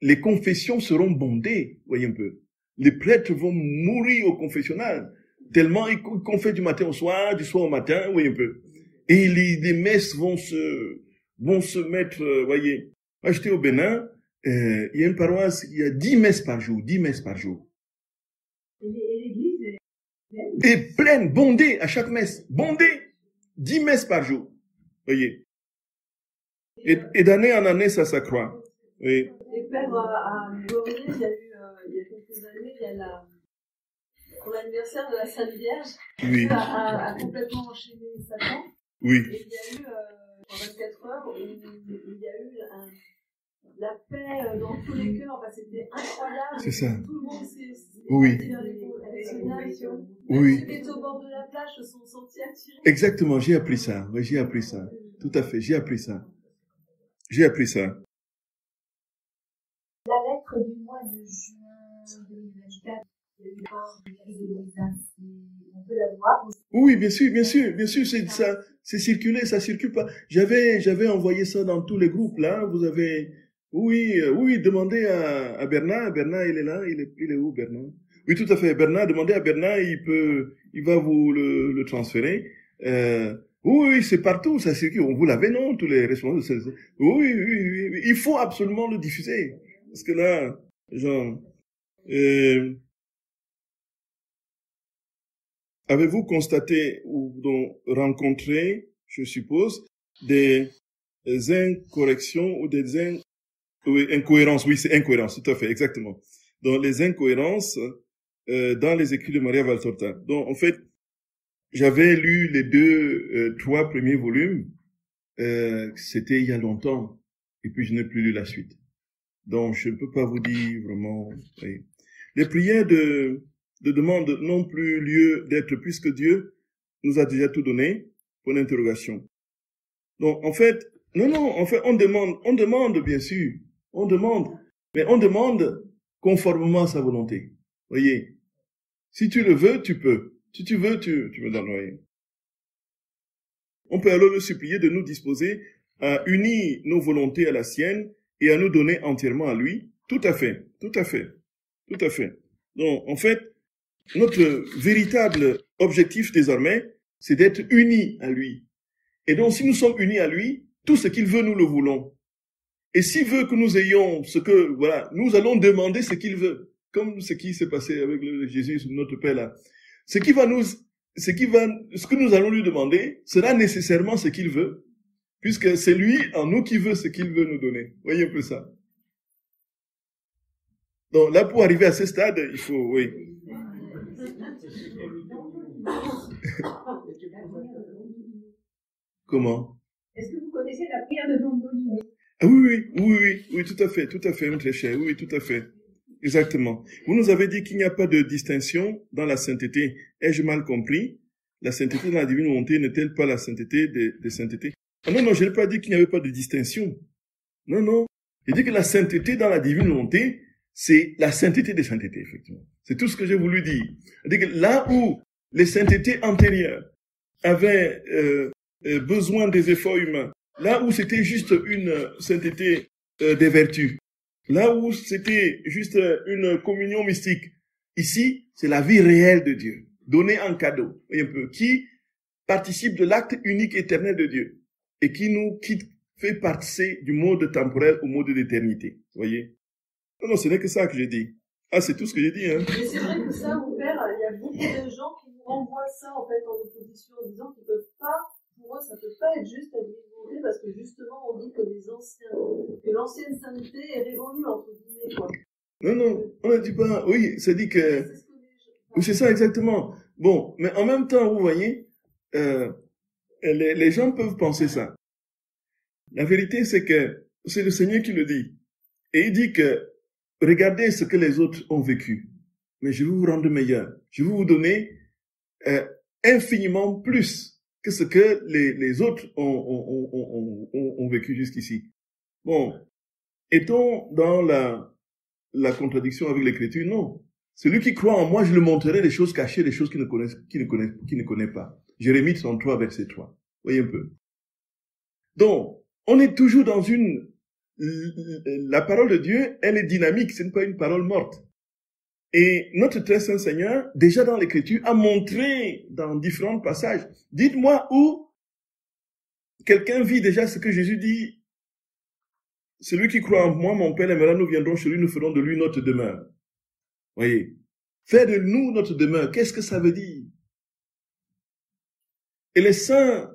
les confessions seront bondées, voyez un peu. Les prêtres vont mourir au confessionnal, tellement ils confessent du matin au soir, du soir au matin, voyez un peu. Et les messes vont se mettre, voyez. Moi, j'étais au Bénin, il y a une paroisse, il y a 10 messes par jour, 10 messes par jour. Et l'église est pleine, bondée à chaque messe, bondée, 10 messes par jour, voyez. Et d'année en année, ça s'accroît. Oui. Et Père, à Bordeaux, il y a quelques années, pour l'anniversaire de la Sainte Vierge, Oui. Dieu a complètement enchaîné Satan. Oui. Et il y a eu, en 24 heures, il y a eu la paix dans tous les cœurs, enfin, c'était incroyable. C'est ça. Tout le monde s'est Oui. avec son action. Oui. Ceux qui étaient au bord de la plage se sont sentis attirés. Exactement, j'ai appris ça. Oui, j'ai appris ça. Tout à fait, j'ai appris ça. J'ai appris ça. La lettre du mois de juin 2024, on peut la voir. Oui, bien sûr, c'est ça, c'est circulé, ça circule pas. J'avais envoyé ça dans tous les groupes, là, vous avez, oui, demandez à Bernard, il est là, il est où, Bernard? Oui, tout à fait, Bernard, demandez à Bernard, il va vous le transférer. Oui, c'est partout, ça circule, vous l'avez, non, tous les responsables, oui, il faut absolument le diffuser. Parce que là, genre, avez-vous constaté ou donc rencontré, je suppose, des incorrections ou des incohérences? Oui, c'est incohérence, tout à fait, exactement. Donc, les incohérences dans les écrits de Maria Valtorta. Donc, en fait, j'avais lu les 3 premiers volumes, c'était il y a longtemps, et puis je n'ai plus lu la suite. Donc, je ne peux pas vous dire vraiment. Oui. Les prières de demande n'ont plus lieu d'être puisque Dieu nous a déjà tout donné pour l'interrogation. Donc, en fait, on demande bien sûr, mais on demande conformément à sa volonté. Voyez, si tu le veux, tu peux. Si tu veux, tu me donnes. Voyez. On peut alors le supplier de nous disposer à unir nos volontés à la sienne et à nous donner entièrement à lui. Tout à fait. Donc, en fait, notre véritable objectif désormais, c'est d'être unis à lui. Et donc, si nous sommes unis à lui, tout ce qu'il veut, nous le voulons. Et s'il veut que nous ayons nous allons demander ce qu'il veut. Comme ce qui s'est passé avec Jésus, notre Père là. Ce que nous allons lui demander sera nécessairement ce qu'il veut. Puisque c'est lui en nous qui veut ce qu'il veut nous donner. Voyez un peu ça. Donc là, pour arriver à ce stade, il faut, oui. Comment? Est-ce que vous connaissez la prière de Dondolino? Ah oui, tout à fait, mon très cher, oui, tout à fait. Exactement. Vous nous avez dit qu'il n'y a pas de distinction dans la sainteté. Ai-je mal compris? La sainteté dans la divine volonté n'est-elle pas la sainteté des saintetés? Ah non, je n'ai pas dit qu'il n'y avait pas de distinction. Non. J'ai dit que la sainteté dans la divine volonté, c'est la sainteté des saintetés, effectivement. C'est tout ce que j'ai voulu dire. C'est-à-dire que là où les saintetés antérieures avaient besoin des efforts humains, là où c'était juste une sainteté des vertus, là où c'était juste une communion mystique, ici, c'est la vie réelle de Dieu, donnée en cadeau, un peu, qui participe de l'acte unique éternel de Dieu et qui nous fait passer du mode temporel au mode d'éternité. Voyez? Non, ce n'est que ça que j'ai dit. Ah, c'est tout ce que j'ai dit, hein. Mais c'est vrai que ça, mon père, il y a beaucoup de gens qui nous renvoient ça, en fait, en opposition, en disant qu'ils peuvent pas, pour eux, ça peut pas être juste la divine volonté, parce que justement, on dit que l'ancienne sainteté est révolue, entre guillemets, quoi. Non, on ne dit pas, oui, ça dit que, oui, c'est ça, exactement. Bon, mais en même temps, vous voyez, les gens peuvent penser ça. La vérité, c'est que c'est le Seigneur qui le dit. Et il dit que regardez ce que les autres ont vécu. Mais je vais vous rendre meilleur. Je vais vous donner infiniment plus que ce que les autres ont vécu jusqu'ici. Bon, est-on dans la contradiction avec l'Écriture? Non. Celui qui croit en moi, je lui montrerai des choses cachées, des choses qu'il ne connaît pas. Jérémie 33, verset 3. Voyez un peu. Donc, on est toujours dans la parole de Dieu, elle est dynamique, ce n'est pas une parole morte. Et notre très saint Seigneur, déjà dans l'Écriture, a montré dans différents passages, dites-moi où quelqu'un vit déjà ce que Jésus dit. Celui qui croit en moi, mon Père l'aimera, nous viendrons chez lui, nous ferons de lui notre demeure. Voyez, faire de nous notre demeure, qu'est-ce que ça veut dire? Et les saints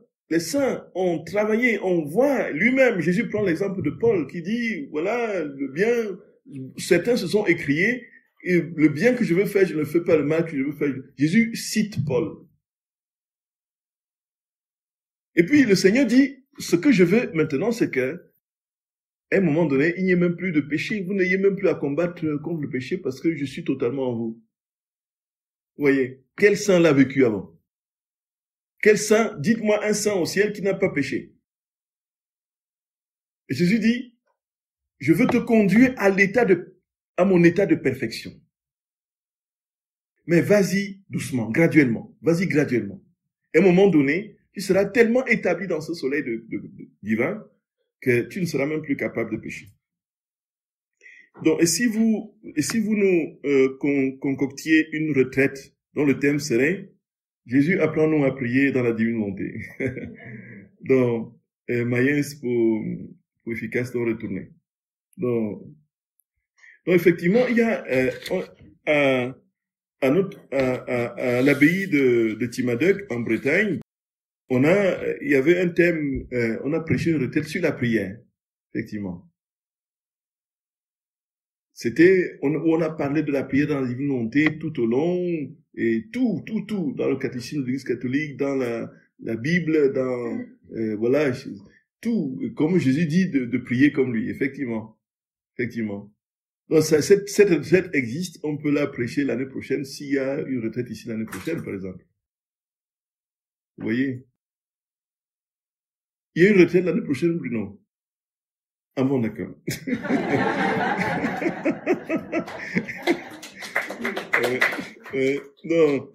ont travaillé, on voit lui-même, Jésus prend l'exemple de Paul qui dit, voilà, le bien, certains se sont écriés, et le bien que je veux faire, je ne fais pas, le mal que je veux faire. Jésus cite Paul. Et puis le Seigneur dit, ce que je veux maintenant, c'est que à un moment donné, il n'y a même plus de péché. Vous n'ayez même plus à combattre contre le péché parce que je suis totalement en vous. Vous voyez, quel saint l'a vécu avant? Quel saint? Dites-moi un saint au ciel qui n'a pas péché. Et Jésus dit, je veux te conduire à mon état de perfection. Mais vas-y doucement, graduellement. Vas-y graduellement. À un moment donné, tu seras tellement établi dans ce soleil divin que tu ne seras même plus capable de pécher. Donc, et si vous nous concoctiez une retraite dont le thème serait Jésus, apprends-nous à prier dans la divine volonté. Donc, Mayens pour efficace de retourner. Donc effectivement, il y a à l'abbaye de Timadec en Bretagne, il y avait un thème, on a prêché une retraite sur la prière, effectivement. C'était où on a parlé de la prière dans la divine volonté tout au long, et tout dans le catéchisme de l'Église catholique, dans la Bible, dans voilà, tout, comme Jésus dit de prier comme lui, effectivement. Donc cette retraite existe, on peut la prêcher l'année prochaine s'il y a une retraite ici l'année prochaine, par exemple. Vous voyez? Il y a une retraite l'année prochaine, Bruno? Ah bon, d'accord. Non.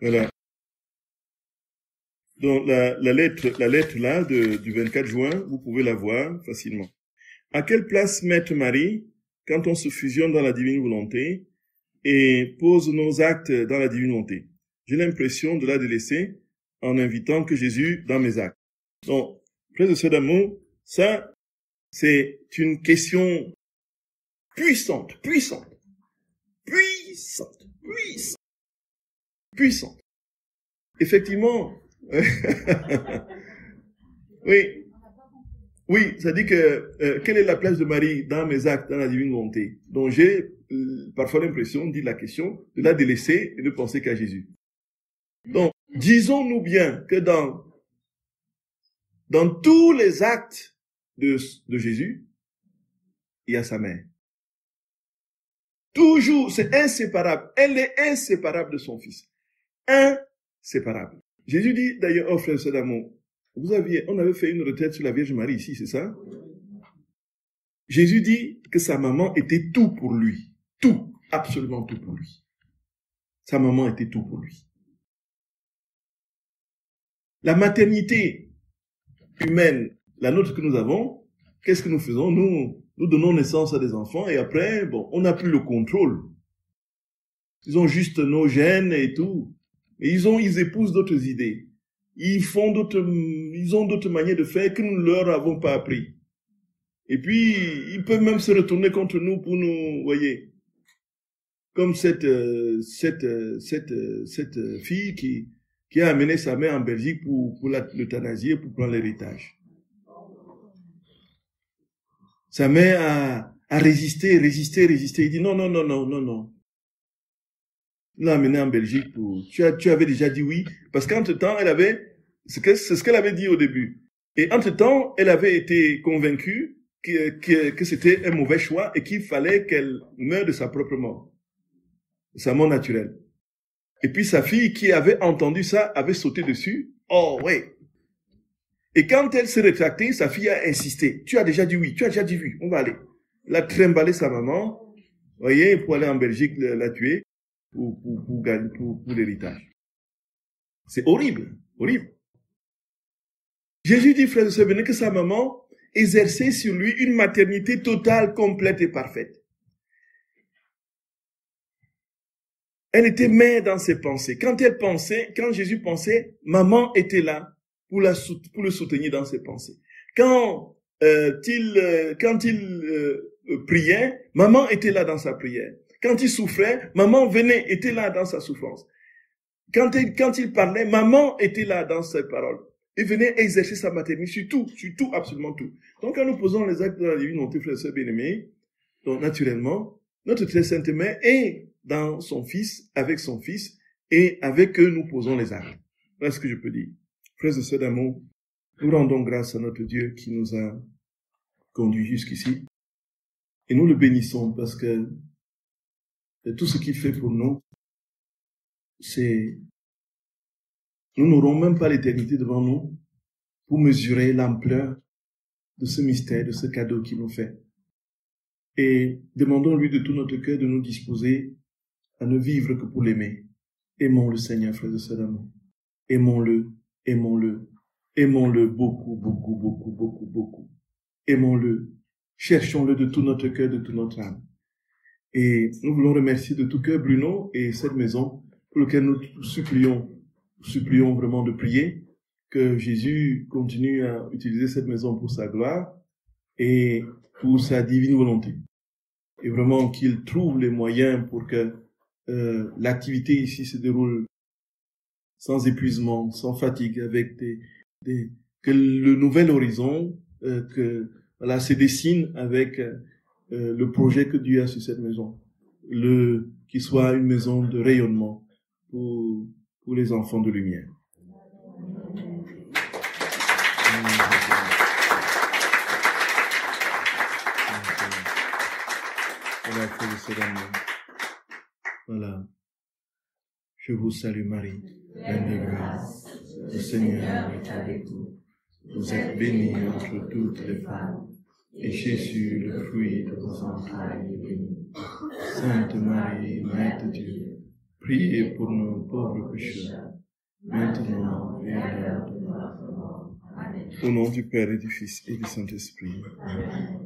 Voilà. Donc la lettre là du 24 juin, vous pouvez la voir facilement. À quelle place mettre Marie quand on se fusionne dans la divine volonté et pose nos actes dans la divine volonté? J'ai l'impression de la délaisser en invitant que Jésus dans mes actes. Donc, frères et sœurs d'amour, ça, c'est une question puissante. Effectivement, oui, ça dit que quelle est la place de Marie dans mes actes, dans la divine volonté? Donc j'ai parfois l'impression, dit la question, de la délaisser et de penser qu'à Jésus. Donc, disons-nous bien que dans tous les actes de Jésus, il y a sa mère. Toujours, c'est inséparable. Elle est inséparable de son fils. Inséparable. Jésus dit d'ailleurs, oh frère et sœurs d'amour, on avait fait une retraite sur la Vierge Marie ici, c'est ça? Jésus dit que sa maman était tout pour lui. Tout, absolument tout pour lui. Sa maman était tout pour lui. La maternité humaine, la nôtre que nous avons, qu'est-ce que nous faisons? Nous donnons naissance à des enfants et après, bon, on n'a plus le contrôle. Ils ont juste nos gènes et tout. Et ils épousent d'autres idées. Ils ont d'autres manières de faire que nous ne leur avons pas appris. Et puis, ils peuvent même se retourner contre nous pour nous, voyez. Comme cette fille qui a amené sa mère en Belgique pour l'euthanasier, pour prendre l'héritage. Sa mère a résisté. Il dit non. Il l'a amené en Belgique tu avais déjà dit oui. Parce qu'entre-temps, c'est ce qu'elle avait dit au début. Et entre-temps, elle avait été convaincue que c'était un mauvais choix et qu'il fallait qu'elle meure de sa propre mort. De sa mort naturelle. Et puis sa fille qui avait entendu ça avait sauté dessus. Oh, ouais. Et quand elle s'est rétractée, sa fille a insisté. Tu as déjà dit oui, on va aller. Elle a trimballé sa maman, voyez, pour aller en Belgique la tuer, pour l'héritage. C'est horrible. Jésus dit, frères et sœurs, venez que sa maman exerçait sur lui une maternité totale, complète et parfaite. Elle était mère dans ses pensées. Quand Jésus pensait, maman était là pour le soutenir dans ses pensées. Quand il priait, maman était là dans sa prière. Quand il souffrait, maman était là dans sa souffrance. Quand il parlait, maman était là dans ses paroles. Et venait exercer sa maternité sur tout, absolument tout. Donc quand nous posons les actes de la divine volonté, frères et sœurs bien-aimés, donc naturellement, notre très sainte mère est dans son fils, avec son fils, et avec eux nous posons les actes. Voilà ce que je peux dire. Frères et sœurs d'amour, Nous rendons grâce à notre Dieu qui nous a conduits jusqu'ici. Et nous le bénissons parce que tout ce qu'il fait pour nous, c'est... Nous n'aurons même pas l'éternité devant nous pour mesurer l'ampleur de ce mystère, de ce cadeau qu'il nous fait. Et demandons-lui de tout notre cœur de nous disposer à ne vivre que pour l'aimer. Aimons le Seigneur, frères et sœurs d'amour. Aimons-le, aimons-le, aimons-le beaucoup, beaucoup, beaucoup, beaucoup, beaucoup. Aimons-le, cherchons-le de tout notre cœur, de toute notre âme. Et nous voulons remercier de tout cœur Bruno et cette maison pour laquelle nous supplions vraiment de prier que Jésus continue à utiliser cette maison pour sa gloire et pour sa divine volonté. Et vraiment qu'il trouve les moyens pour que l'activité ici se déroule sans épuisement, sans fatigue, avec que le nouvel horizon se dessine avec le projet que Dieu a sur cette maison, qu'il soit une maison de rayonnement pour les enfants de lumière. Voilà, frères et sœurs d'amour. Voilà. Je vous salue Marie, pleine de grâce, le Seigneur est avec vous. Vous êtes bénie entre toutes les femmes, et Jésus, le fruit de vos entrailles, est béni. Sainte Marie, Mère de Dieu, priez pour nous pauvres pécheurs, maintenant et à l'heure de notre mort. Amen. Au nom du Père et du Fils et du Saint-Esprit. Amen.